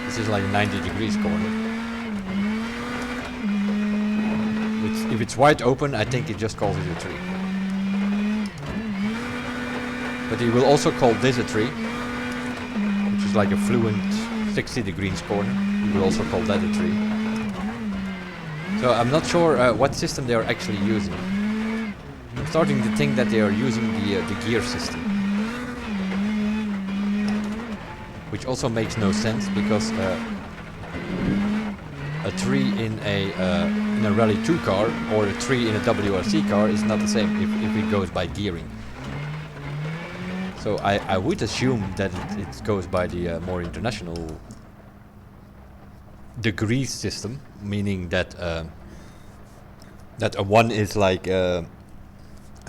[SPEAKER 1] This is like a 90 degrees corner. If it's wide open, I think he just calls it a 3. But he will also call this a 3, which is like a fluent 60 degrees corner. He will also call that a 3. So I'm not sure what system they are actually using. I'm starting to think that they are using the gear system, which also makes no sense because a 3 in a Rally 2 car or a 3 in a WRC car is not the same if it goes by gearing. So I would assume that it goes by the more international degrees system, meaning that that a 1 is like a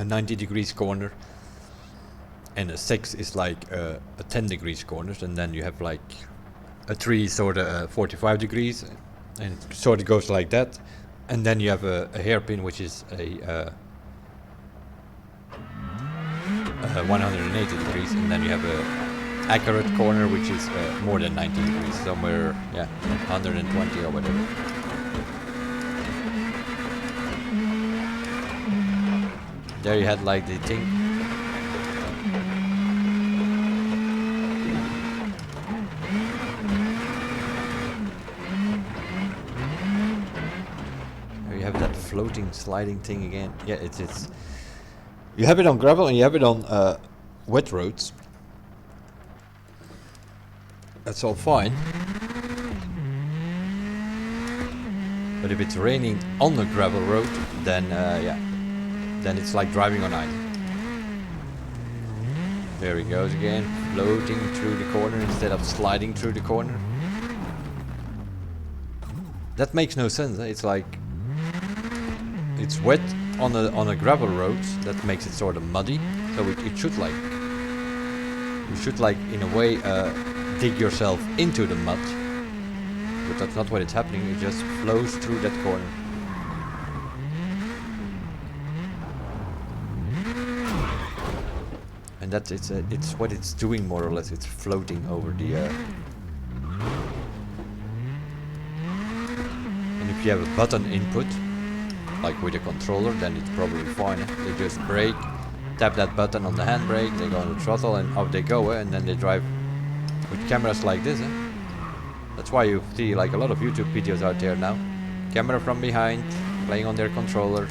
[SPEAKER 1] 90 degrees corner, and a 6 is like a 10 degrees corners, and then you have like a 3 sort of 45 degrees, and it sort of goes like that, and then you have a hairpin which is a 180 degrees, and then you have a accurate corner which is more than 90 degrees, somewhere 120 or whatever. There you had like the thing. There you have that floating sliding thing again. Yeah, it's you have it on gravel and you have it on wet roads. That's all fine. But if it's raining on the gravel road, then then it's like driving on ice. There he goes again, floating through the corner instead of sliding through the corner. That makes no sense. It's like it's wet on a gravel road. That makes it sort of muddy. So it should like you should like in a way dig yourself into the mud. But that's not what it's happening. It just flows through that corner. And that's it's what it's doing more or less. It's floating over the. And if you have a button input, like with a controller, then it's probably fine. They just brake, tap that button on the handbrake, they go on the throttle, and off they go. And then they drive with cameras like this. That's why you see like a lot of YouTube videos out there now. Camera from behind, playing on their controller.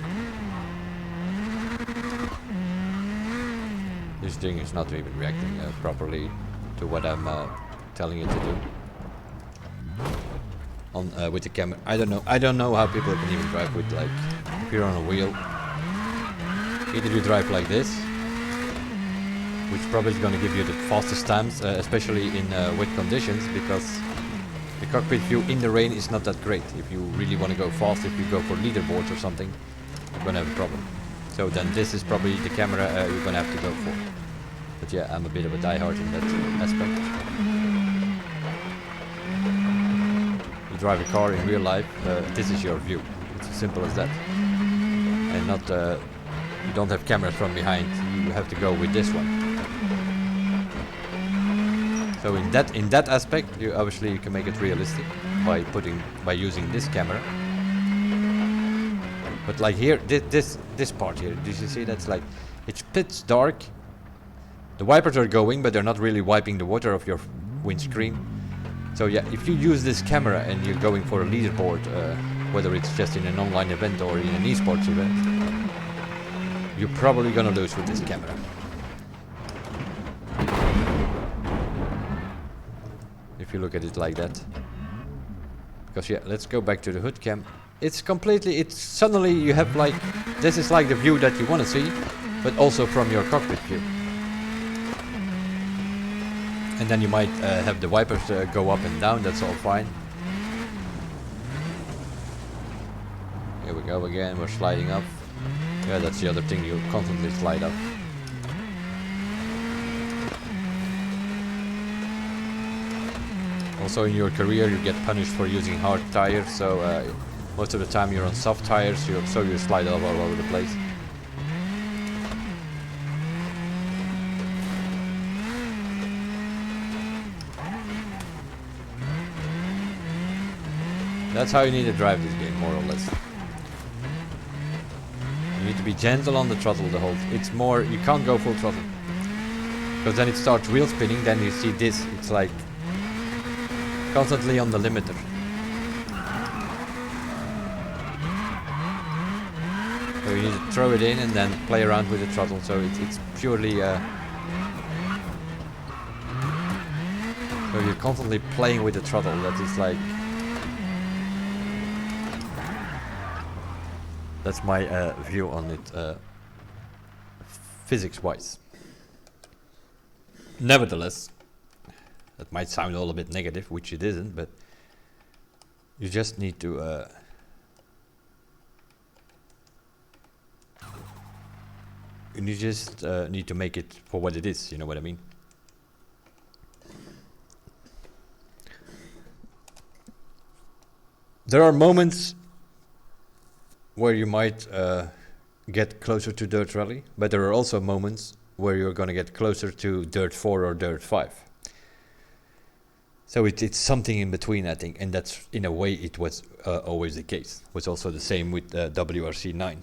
[SPEAKER 1] This thing is not even reacting properly to what I'm telling it to do. On with the camera, I don't know how people can even drive with like if you're on a wheel. Either you drive like this, which probably is going to give you the fastest times, especially in wet conditions, because the cockpit view in the rain is not that great. If you really want to go fast, if you go for leaderboards or something, you're going to have a problem. So then this is probably the camera you're going to have to go for. But yeah, I'm a bit of a diehard in that aspect. You drive a car in real life, this is your view. It's as simple as that. And not, you don't have cameras from behind, you have to go with this one. So in that aspect, you obviously can make it realistic by using this camera. But like here, this part here, did you see? That's like, it's pitch dark. The wipers are going, but they're not really wiping the water off your windscreen. So yeah, if you use this camera and you're going for a leaderboard, whether it's just in an online event or in an esports event, you're probably gonna lose with this camera. If you look at it like that. Because yeah, let's go back to the hood cam. It's suddenly you have like, this is like the view that you want to see, but also from your cockpit view. And then you might have the wipers go up and down, that's all fine. Here we go again, we're sliding up. Yeah, that's the other thing, you constantly slide up. Also in your career you get punished for using hard tires, so most of the time you're on soft tires, so you slide all over the place. That's how you need to drive this game, more or less. You need to be gentle on the throttle the whole. It's more, you can't go full throttle. Because then it starts wheel spinning, then you see this, it's like constantly on the limiter. So you need to throw it in and then play around with the throttle, so it's purely so you're constantly playing with the throttle. That is like, that's my view on it, physics wise. Nevertheless, that might sound all a bit negative, which it isn't, but you just need to need to make it for what it is, you know what I mean? There are moments where you might get closer to Dirt Rally, but there are also moments where you're going to get closer to Dirt 4 or Dirt 5. So it's something in between, I think, and that's, in a way, it was always the case. It was also the same with WRC 9.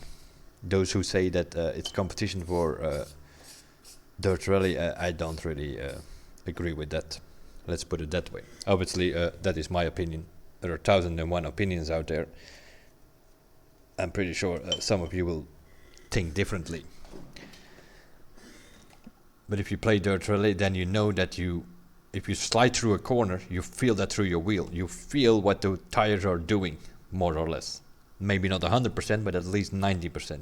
[SPEAKER 1] Those who say that it's competition for Dirt Rally, I don't really agree with that. Let's put it that way. Obviously, that is my opinion. There are 1001 opinions out there. I'm pretty sure some of you will think differently. But if you play Dirt Rally, then you know that if you slide through a corner, you feel that through your wheel. You feel what the tires are doing, more or less. Maybe not 100%, but at least 90%.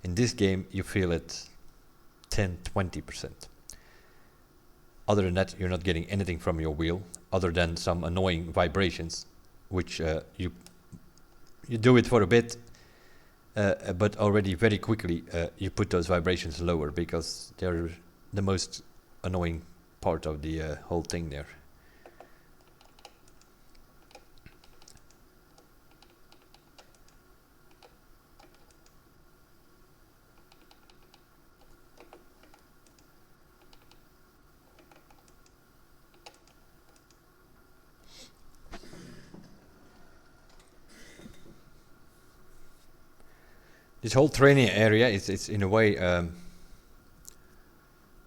[SPEAKER 1] In this game, you feel it 10-20%. Other than that, you're not getting anything from your wheel, other than some annoying vibrations, which you do it for a bit, but already very quickly you put those vibrations lower, because they're the most annoying part of the whole thing there. This whole training area is in a way,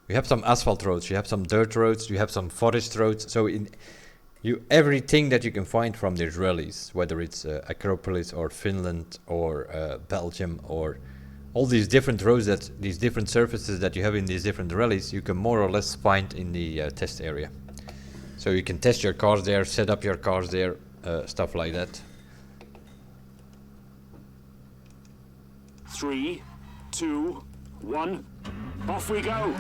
[SPEAKER 1] you have some asphalt roads, you have some dirt roads, you have some forest roads. So everything that you can find from these rallies, whether it's Acropolis or Finland or Belgium or all these different roads, these different surfaces that you have in these different rallies, you can more or less find in the test area. So you can test your cars there, set up your cars there, stuff like that.
[SPEAKER 2] 3, 2, 1, off we go!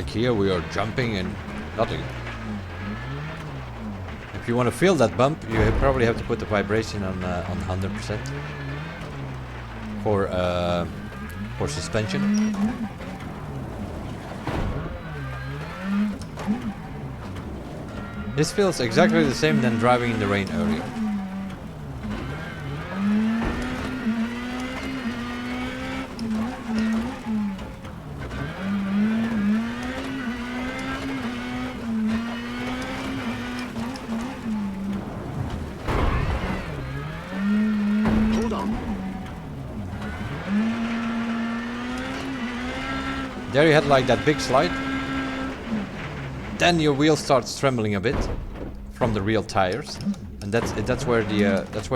[SPEAKER 1] Like here we are jumping and nothing. If you want to feel that bump, you probably have to put the vibration on 100% for suspension. This feels exactly the same than driving in the rain earlier. There you had like that big slide. Then your wheel starts trembling a bit from the real tires, and that's where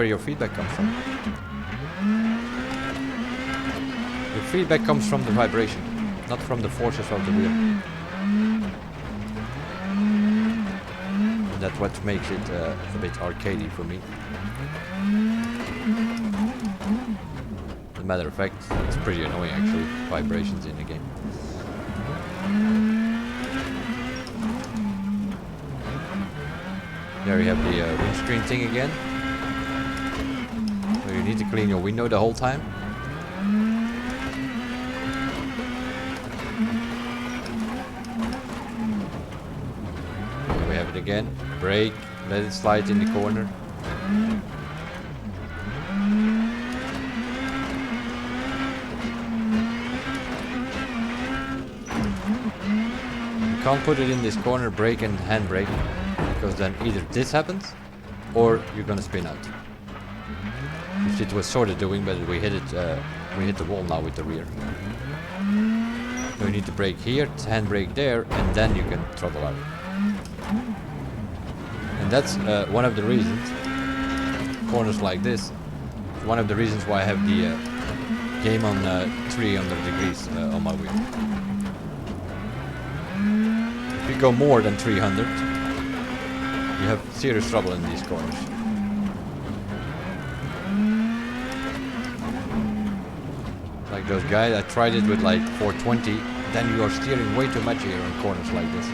[SPEAKER 1] your feedback comes from. Your feedback comes from the vibration, not from the forces of the wheel. And that's what makes it a bit arcadey for me. As a matter of fact, it's pretty annoying actually, vibrations in the game. There you have the windscreen thing again. So you need to clean your window the whole time. There we have it again. Brake, let it slide in the corner. You can't put it in this corner, brake and handbrake. Because then either this happens, or you're gonna spin out. Which it was sort of doing, but we hit the wall now with the rear. So you need to brake here, handbrake there, and then you can throttle out. And that's one of the reasons, corners like this, one of the reasons why I have the game on 300 degrees on my wheel. If you go more than 300, you have serious trouble in these corners. Like those guys, I tried it with like 420, then you are steering way too much here on corners like this.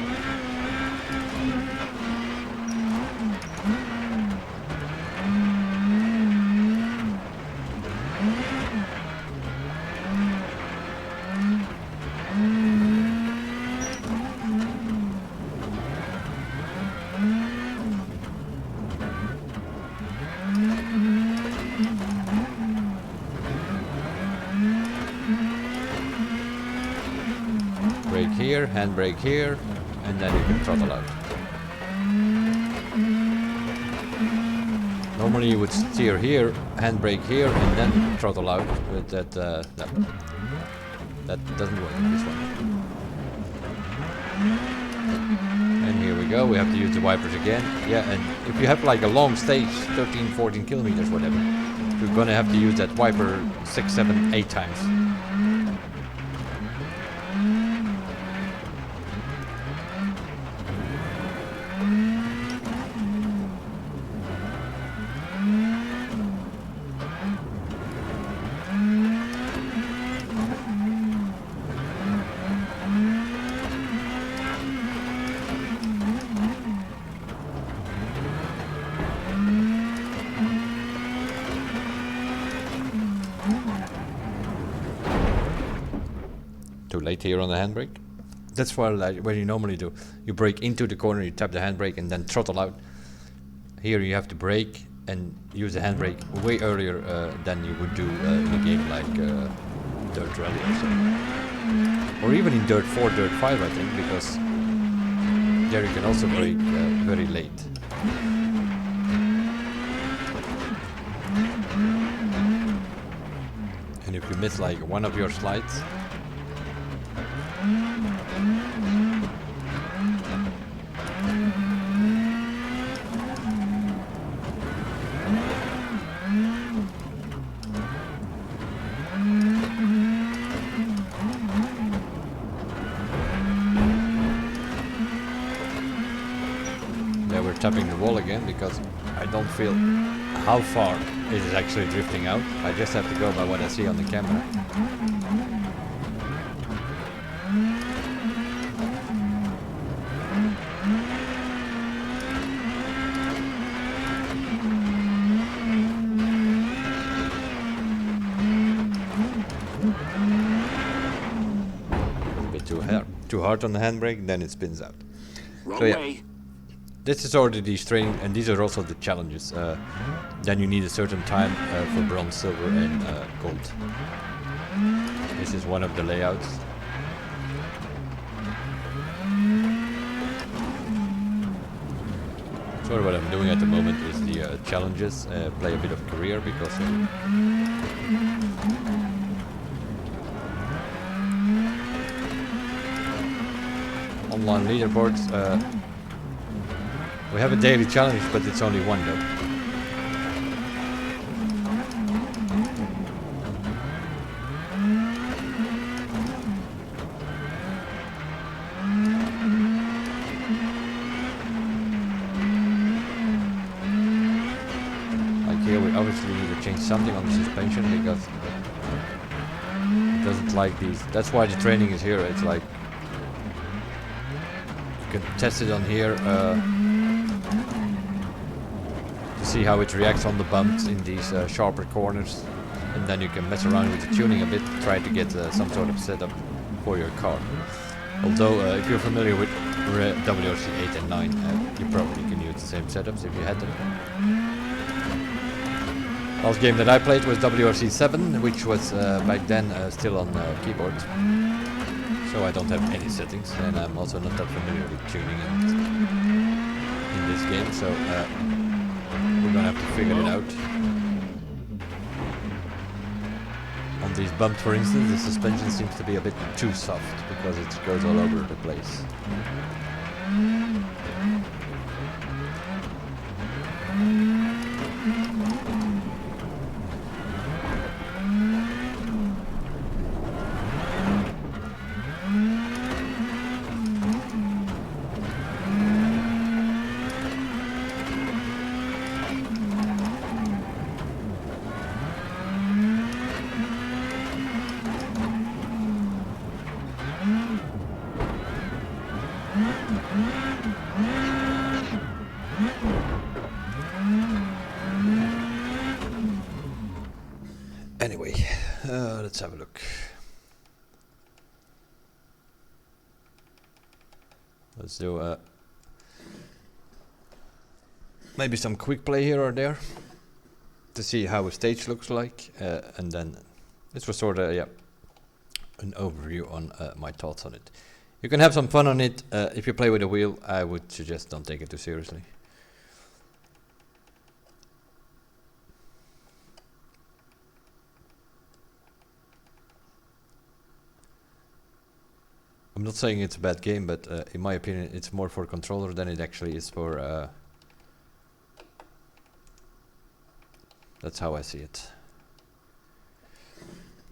[SPEAKER 1] Brake here, handbrake here, and then you can throttle out. Normally you would steer here, handbrake here, and then throttle out, but that doesn't work in this one. And here we go, we have to use the wipers again. Yeah, and if you have like a long stage, 13, 14 kilometers, whatever, you're gonna have to use that wiper 6, 7, 8 times. Too late here on the handbrake. That's what you normally do. You brake into the corner, you tap the handbrake, and then throttle out. Here you have to brake and use the handbrake way earlier than you would do in a game like Dirt Rally or so. Or even in Dirt 4, Dirt 5, I think, because there you can also brake very late. And if you miss like one of your slides, we're tapping the wall again because I don't feel how far it is actually drifting out. I just have to go by what I see on the camera. too hard on the handbrake, then it spins out.
[SPEAKER 2] Wrong
[SPEAKER 1] So yeah,
[SPEAKER 2] way.
[SPEAKER 1] this is already the training, and these are also the challenges. Then you need a certain time for bronze, silver, and gold. This is one of the layouts. So what I'm doing at the moment is the challenges, play a bit of career because online leaderboards. We have a daily challenge, but it's only one though. Here we obviously need to change something on the suspension because it doesn't like these. That's why the training is here. It's like you can test it on here to see how it reacts on the bumps in these sharper corners, and then you can mess around with the tuning a bit, try to get some sort of setup for your car. Although if you're familiar with WRC 8 and 9, you probably can use the same setups if you had them. Last game that I played was WRC 7, which was back then still on keyboard. So I don't have any settings, and I'm also not that familiar with tuning in this game, so we're gonna have to figure it out. On these bumps, for instance, the suspension seems to be a bit too soft because it goes all over the place. Anyway, let's have a look. Let's do maybe some quick play here or there to see how a stage looks like, and then this was sort of an overview on my thoughts on it. You can have some fun on it. If you play with a wheel, I would suggest don't take it too seriously. I'm not saying it's a bad game, but in my opinion it's more for controller than it actually is for... that's how I see it.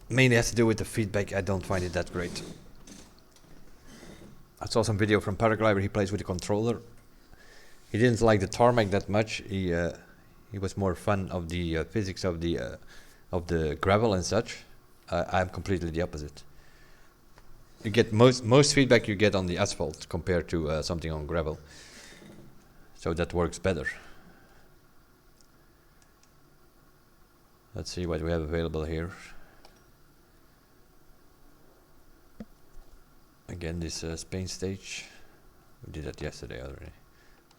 [SPEAKER 1] Mainly has to do with the feedback. I don't find it that great. I saw some video from Paraglide where he plays with the controller. He didn't like the tarmac that much. He was more fan of the physics of the gravel and such. I'm completely the opposite. You get most feedback you get on the asphalt compared to something on gravel, so that works better. Let's see what we have available here. Again, this Spain stage. We did that yesterday already.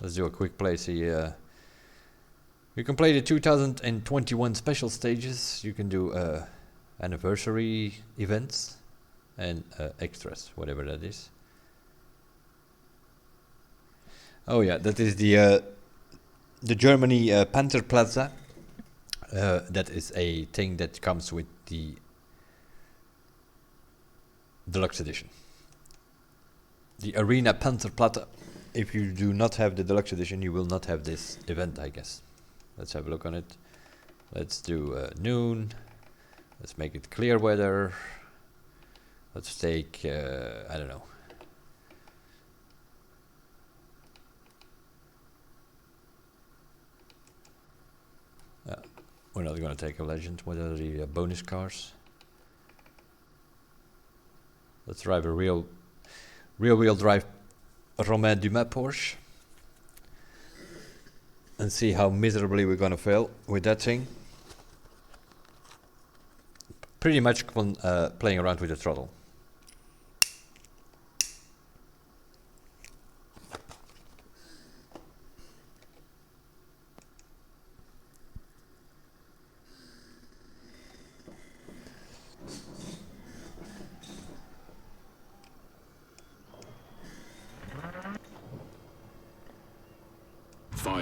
[SPEAKER 1] Let's do a quick play. See, you can play the 2021 special stages. You can do anniversary events and extras, whatever that is. Oh yeah, that is the Germany Panther Plaza. That is a thing that comes with the deluxe edition. The Arena Panther Plaza. If you do not have the deluxe edition, you will not have this event, I guess. Let's have a look on it. Let's do noon. Let's make it clear weather. Let's take, I don't know. We're not going to take a legend. What are the bonus cars? Let's drive a rear-wheel drive Romain Dumas Porsche and see how miserably we're going to fail with that thing. Pretty much playing around with the throttle.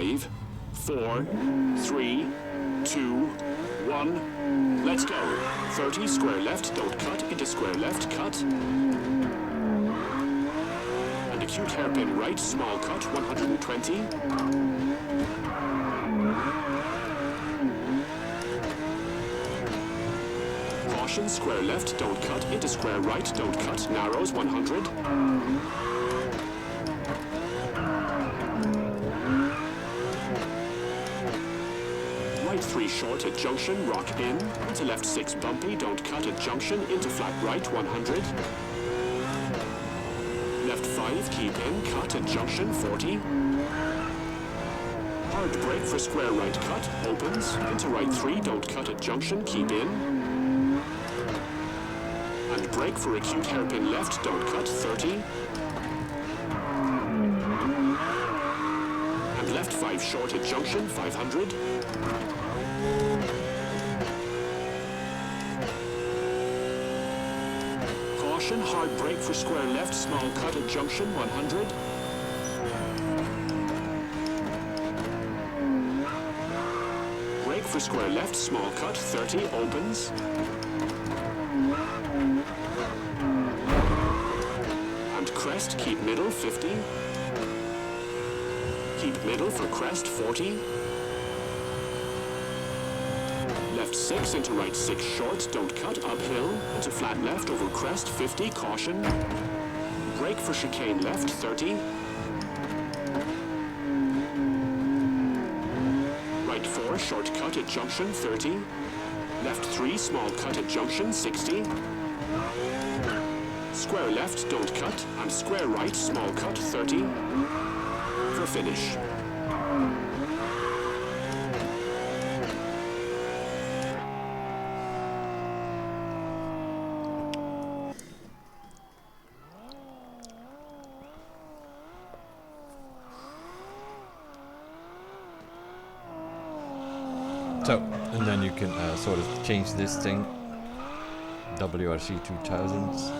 [SPEAKER 2] 5, 4, 3, 2, 1. Let's go. 30, square left, don't cut, into square left, cut. And acute hairpin right, small cut, 120. Caution, square left, don't cut, into square right, don't cut, narrows, 100. Right 3 short at junction, rock in, into left 6 bumpy, don't cut at junction, into flat right, 100. Left 5, keep in, cut at junction, 40. Hard brake for square right cut, opens, into right 3, don't cut at junction, keep in. And brake for acute hairpin left, don't cut, 30. And left 5 short at junction, 500. Caution, hard brake for square left, small cut at junction, 100. Brake for square left, small cut, 30, opens. And crest, keep middle, 50. Keep middle for crest, 40. Left 6 into right 6 short, don't cut, uphill, into flat left over crest, 50, caution. Brake for chicane left, 30. Right 4, short cut at junction, 30. Left 3, small cut at junction, 60. Square left, don't cut, and square right, small cut, 30. For finish.
[SPEAKER 1] So, and then you can sort of change this thing. WRC 2000s.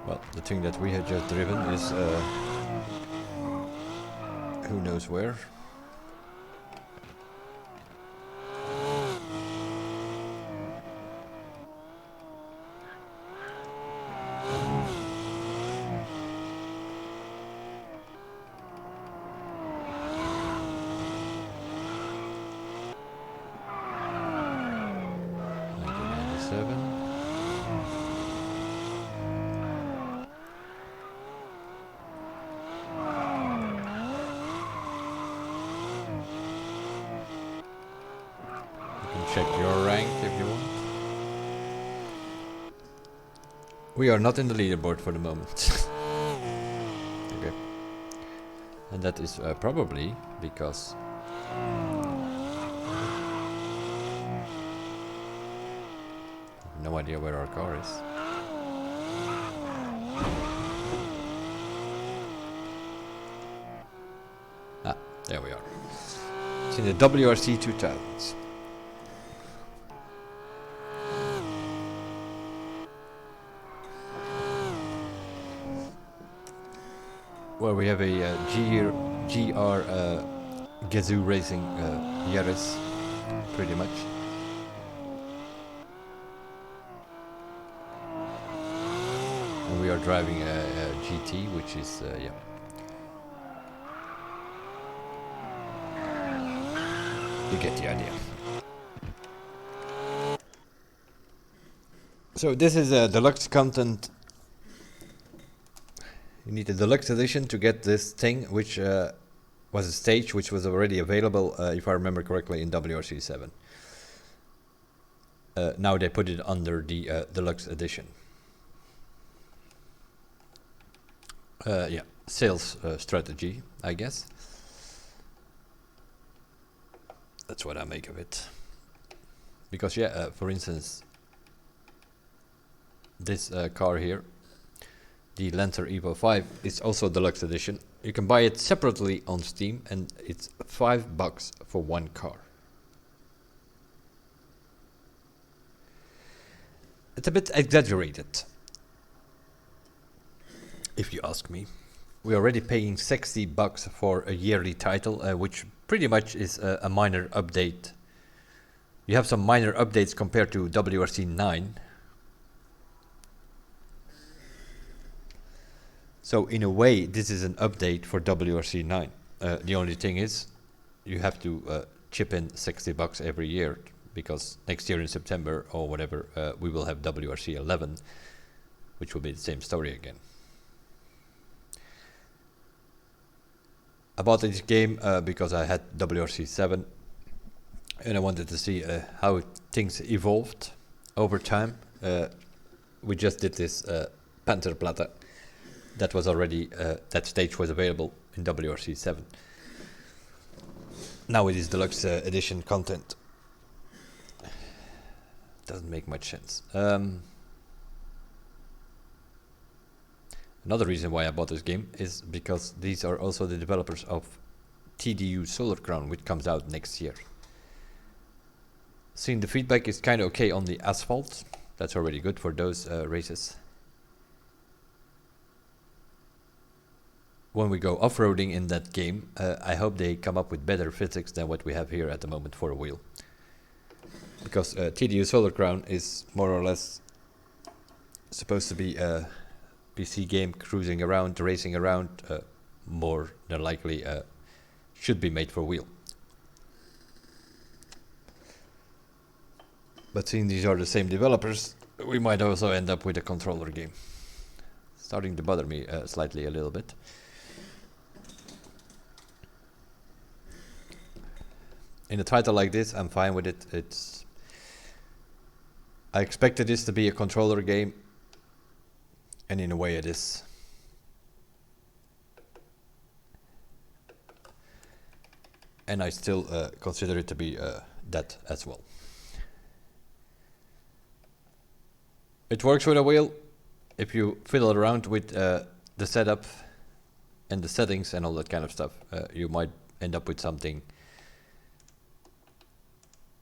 [SPEAKER 1] Well, the thing that we had just driven is who knows where. Check your rank if you want. We are not in the leaderboard for the moment. Okay. And that is probably because no idea where our car is. Ah, there we are. It's in the WRC 2000s. Well, we have a GR Gazoo Racing Yaris, pretty much. And we are driving a GT, which is, yeah. You get the idea. So this is a deluxe content. You need a deluxe edition to get this thing, which was a stage which was already available, if I remember correctly, in WRC 7. Now they put it under the deluxe edition. Yeah, sales strategy, I guess. That's what I make of it. Because, yeah, for instance, this car here, the Lancer Evo 5, is also deluxe edition. You can buy it separately on Steam, and it's $5 for one car. It's a bit exaggerated, if you ask me. We're already paying $60 for a yearly title, which pretty much is a minor update. You have some minor updates compared to WRC 9. So in a way, this is an update for WRC 9. The only thing is, you have to chip in $60 every year, because next year in September or whatever, we will have WRC 11, which will be the same story again. I bought this game because I had WRC 7 and I wanted to see how things evolved over time. We just did this Panzerplatte that was already, that stage was available in WRC 7. Now it is deluxe edition content. Doesn't make much sense. Another reason why I bought this game is because these are also the developers of TDU Solar Crown, which comes out next year. Seeing the feedback is kind of okay on the asphalt. That's already good for those races. When we go off-roading in that game, I hope they come up with better physics than what we have here at the moment for a wheel. Because TDU Solar Crown is more or less supposed to be a PC game, cruising around, racing around, more than likely should be made for wheel. But seeing these are the same developers, we might also end up with a controller game. Starting to bother me slightly a little bit. In a title like this, I'm fine with it. I expected this to be a controller game, and in a way it is. And I still consider it to be that as well. It works with a wheel. If you fiddle around with the setup and the settings and all that kind of stuff, you might end up with something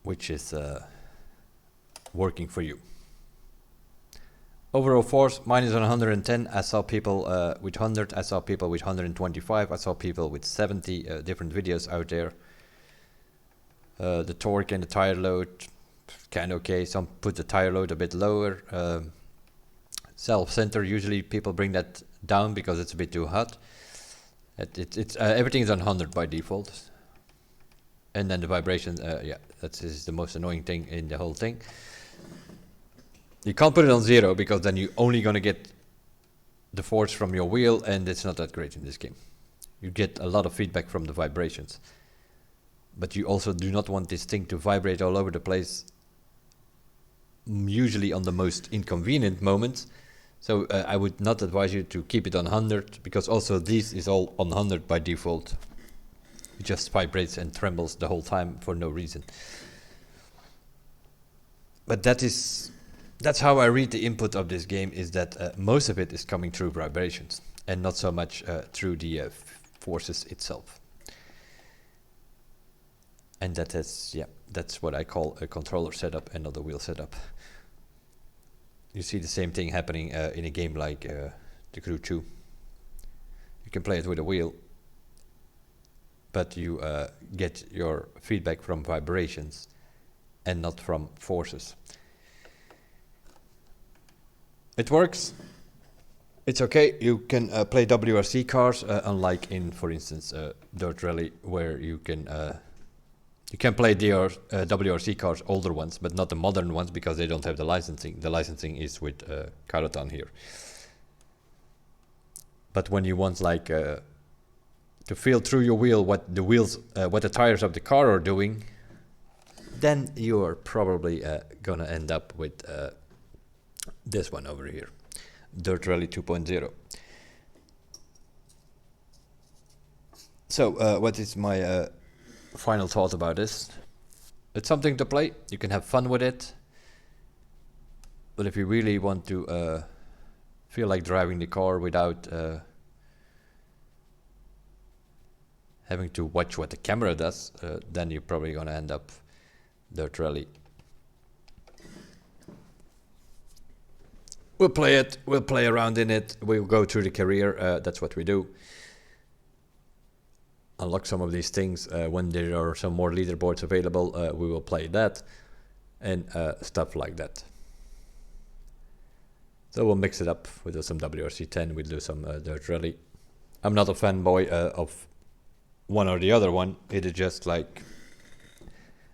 [SPEAKER 1] which is working for you. Overall force, mine is on 110. I saw people with 100. I saw people with 125. I saw people with 70 different videos out there. The torque and the tire load, kind of okay. Some put the tire load a bit lower. Self-center, usually people bring that down because it's a bit too hot. It's everything is on 100 by default. And then the vibration, yeah, that is the most annoying thing in the whole thing. You can't put it on 0 because then you're only going to get the force from your wheel, and it's not that great in this game. You get a lot of feedback from the vibrations. But you also do not want this thing to vibrate all over the place, usually on the most inconvenient moments. So I would not advise you to keep it on 100, because also this is all on 100 by default. It just vibrates and trembles the whole time for no reason. But that's how I read the input of this game, is that most of it is coming through vibrations and not so much through the forces itself. And that is, yeah, that's what I call a controller setup and not a wheel setup. You see the same thing happening in a game like The Crew 2. You can play it with a wheel, but you get your feedback from vibrations and not from forces. It works. It's okay. You can play WRC cars, unlike in, for instance, Dirt Rally, where you can play WRC cars, older ones, but not the modern ones, because they don't have the licensing. The licensing is with Karotan here. But when you want like to feel through your wheel what the tires of the car are doing, then you are probably gonna end up with this one over here, Dirt Rally 2.0. So what is my final thought about this? It's something to play. You can have fun with it, but if you really want to feel like driving the car without having to watch what the camera does, then you're probably gonna end up Dirt Rally. we'll play it, we'll play around in it, we'll go through the career, that's what we do. Unlock some of these things, when there are some more leaderboards available, we will play that, and stuff like that. So we'll mix it up, we'll do some WRC 10, we'll do some Dirt Rally. I'm not a fanboy of one or the other one, it is just like,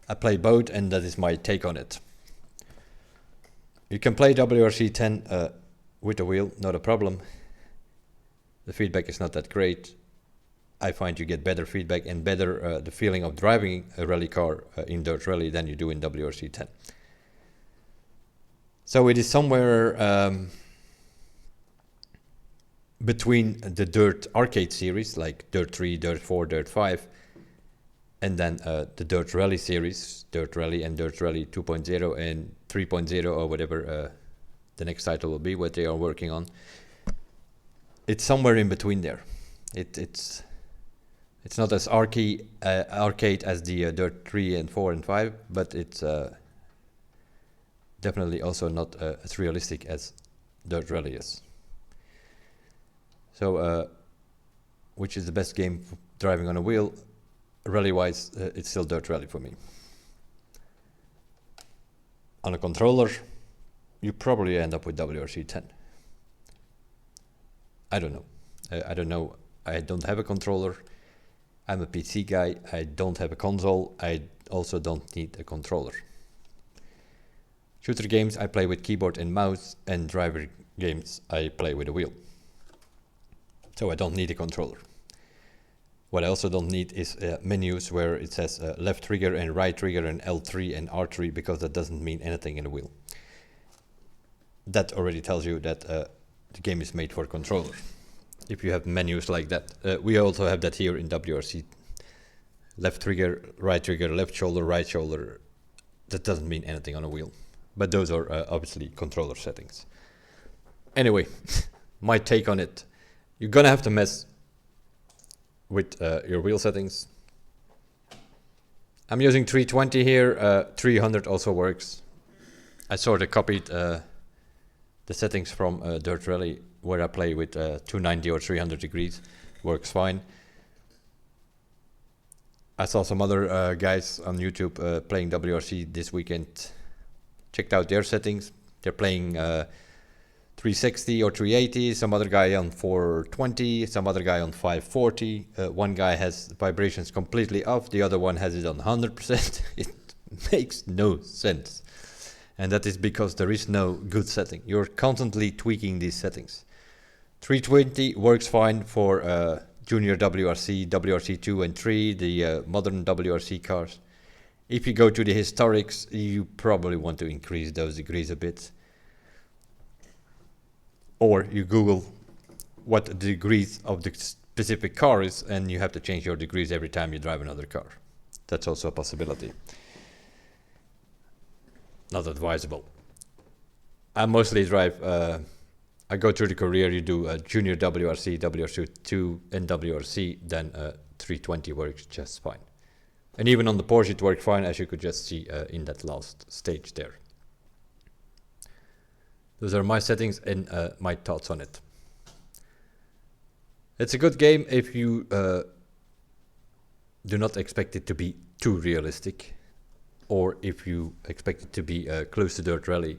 [SPEAKER 1] I play both and that is my take on it. You can play WRC 10 with a wheel, not a problem. The feedback is not that great. I find you get better feedback and better the feeling of driving a rally car in Dirt Rally than you do in WRC 10. So it is somewhere between the Dirt arcade series, like Dirt 3, Dirt 4, Dirt 5, and then the Dirt Rally series, Dirt Rally and Dirt Rally 2.0 and 3.0 or whatever the next title will be, what they are working on. It's somewhere in between there. It's not as arcade as the Dirt 3 and 4 and 5, but it's definitely also not as realistic as Dirt Rally is. So, which is the best game for driving on a wheel? Rally-wise, it's still Dirt Rally for me. On a controller, you probably end up with WRC 10. I don't know. I don't know. I don't have a controller. I'm a PC guy. I don't have a console. I also don't need a controller. Shooter games I play with keyboard and mouse, and driver games I play with a wheel. So I don't need a controller. What I also don't need is menus where it says left trigger and right trigger and L3 and R3, because that doesn't mean anything in a wheel. That already tells you that the game is made for a controller. If you have menus like that. We also have that here in WRC. Left trigger, left shoulder, right shoulder. That doesn't mean anything on a wheel. But those are obviously controller settings. Anyway, my take on it. You're gonna have to mess with your wheel settings. I'm using 320 here, 300 also works. I sort of copied the settings from Dirt Rally, where I play with 290 or 300 degrees, works fine. I saw some other guys on YouTube playing WRC this weekend, checked out their settings. They're playing 360 or 380, some other guy on 420, some other guy on 540. One guy has vibrations completely off, the other one has it on 100%. It makes no sense. And that is because there is no good setting. You're constantly tweaking these settings. 320 works fine for junior WRC, WRC 2 and 3, the modern WRC cars. If you go to the historics, you probably want to increase those degrees a bit. Or you Google what the degrees of the specific car is, and you have to change your degrees every time you drive another car. That's also a possibility. Not advisable. I mostly drive, I go through the career, you do junior WRC, WRC 2 and WRC, then 320 works just fine. And even on the Porsche it worked fine, as you could just see in that last stage there. Those are my settings and my thoughts on it. It's a good game if you do not expect it to be too realistic, or if you expect it to be close to Dirt Rally,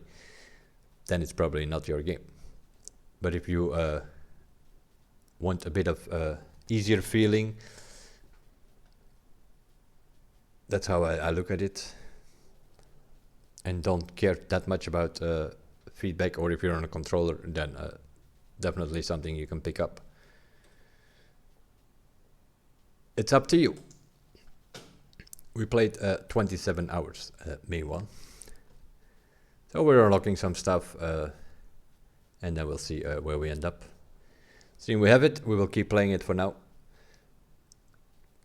[SPEAKER 1] then it's probably not your game. But if you want a bit of easier feeling, that's how I look at it, and don't care that much about feedback, or if you're on a controller, then definitely something you can pick up. It's up to you. We played 27 hours meanwhile. So we're unlocking some stuff, and then we'll see where we end up. Seeing we have it, we will keep playing it for now.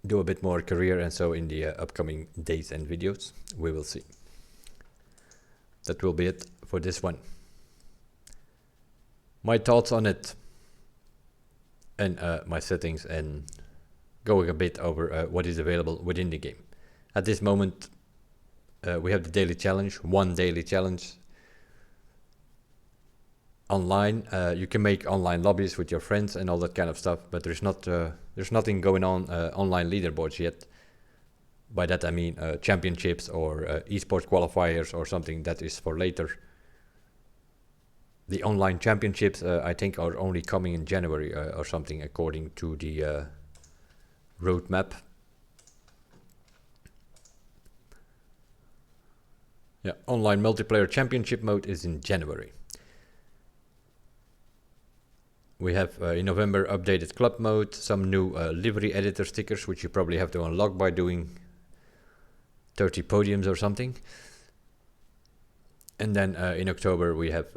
[SPEAKER 1] Do a bit more career, and so in the upcoming days and videos, we will see. That will be it for this one. My thoughts on it, and my settings, and going a bit over what is available within the game. At this moment, we have the daily challenge, one daily challenge. online. You can make online lobbies with your friends and all that kind of stuff, but there's nothing going on online leaderboards yet. By that I mean championships or esports qualifiers or something that is for later. The online championships I think are only coming in January or something according to the roadmap. Yeah, online multiplayer championship mode is in January. We have in November updated club mode, some new livery editor stickers, which you probably have to unlock by doing 30 podiums or something. And then in October we have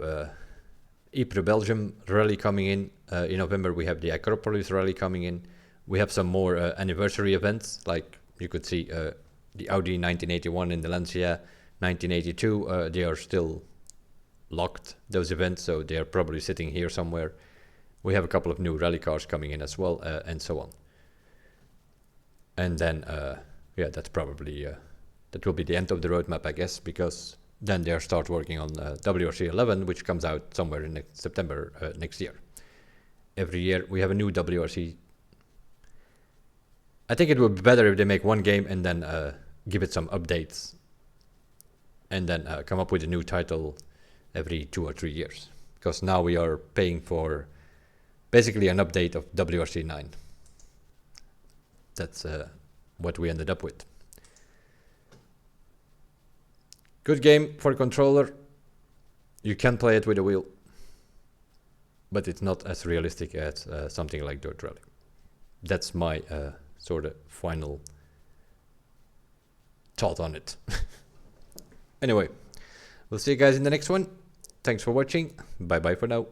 [SPEAKER 1] Ypres Belgium rally coming in. In November we have the Acropolis rally coming in. We have some more anniversary events, like you could see the Audi 1981 and the Lancia 1982. They are still locked, those events, so they are probably sitting here somewhere. We have a couple of new rally cars coming in as well, and so on. And then, yeah, that's probably, that will be the end of the roadmap, I guess, because then they'll start working on WRC 11, which comes out somewhere in September next year. Every year we have a new WRC. I think it would be better if they make one game and then give it some updates, and then come up with a new title every 2 or 3 years. Because now we are paying for basically an update of WRC 9. That's what we ended up with. Good game for a controller. You can play it with a wheel, but it's not as realistic as something like Dirt Rally. That's my sort of final thought on it. Anyway, we'll see you guys in the next one. Thanks for watching. Bye bye for now.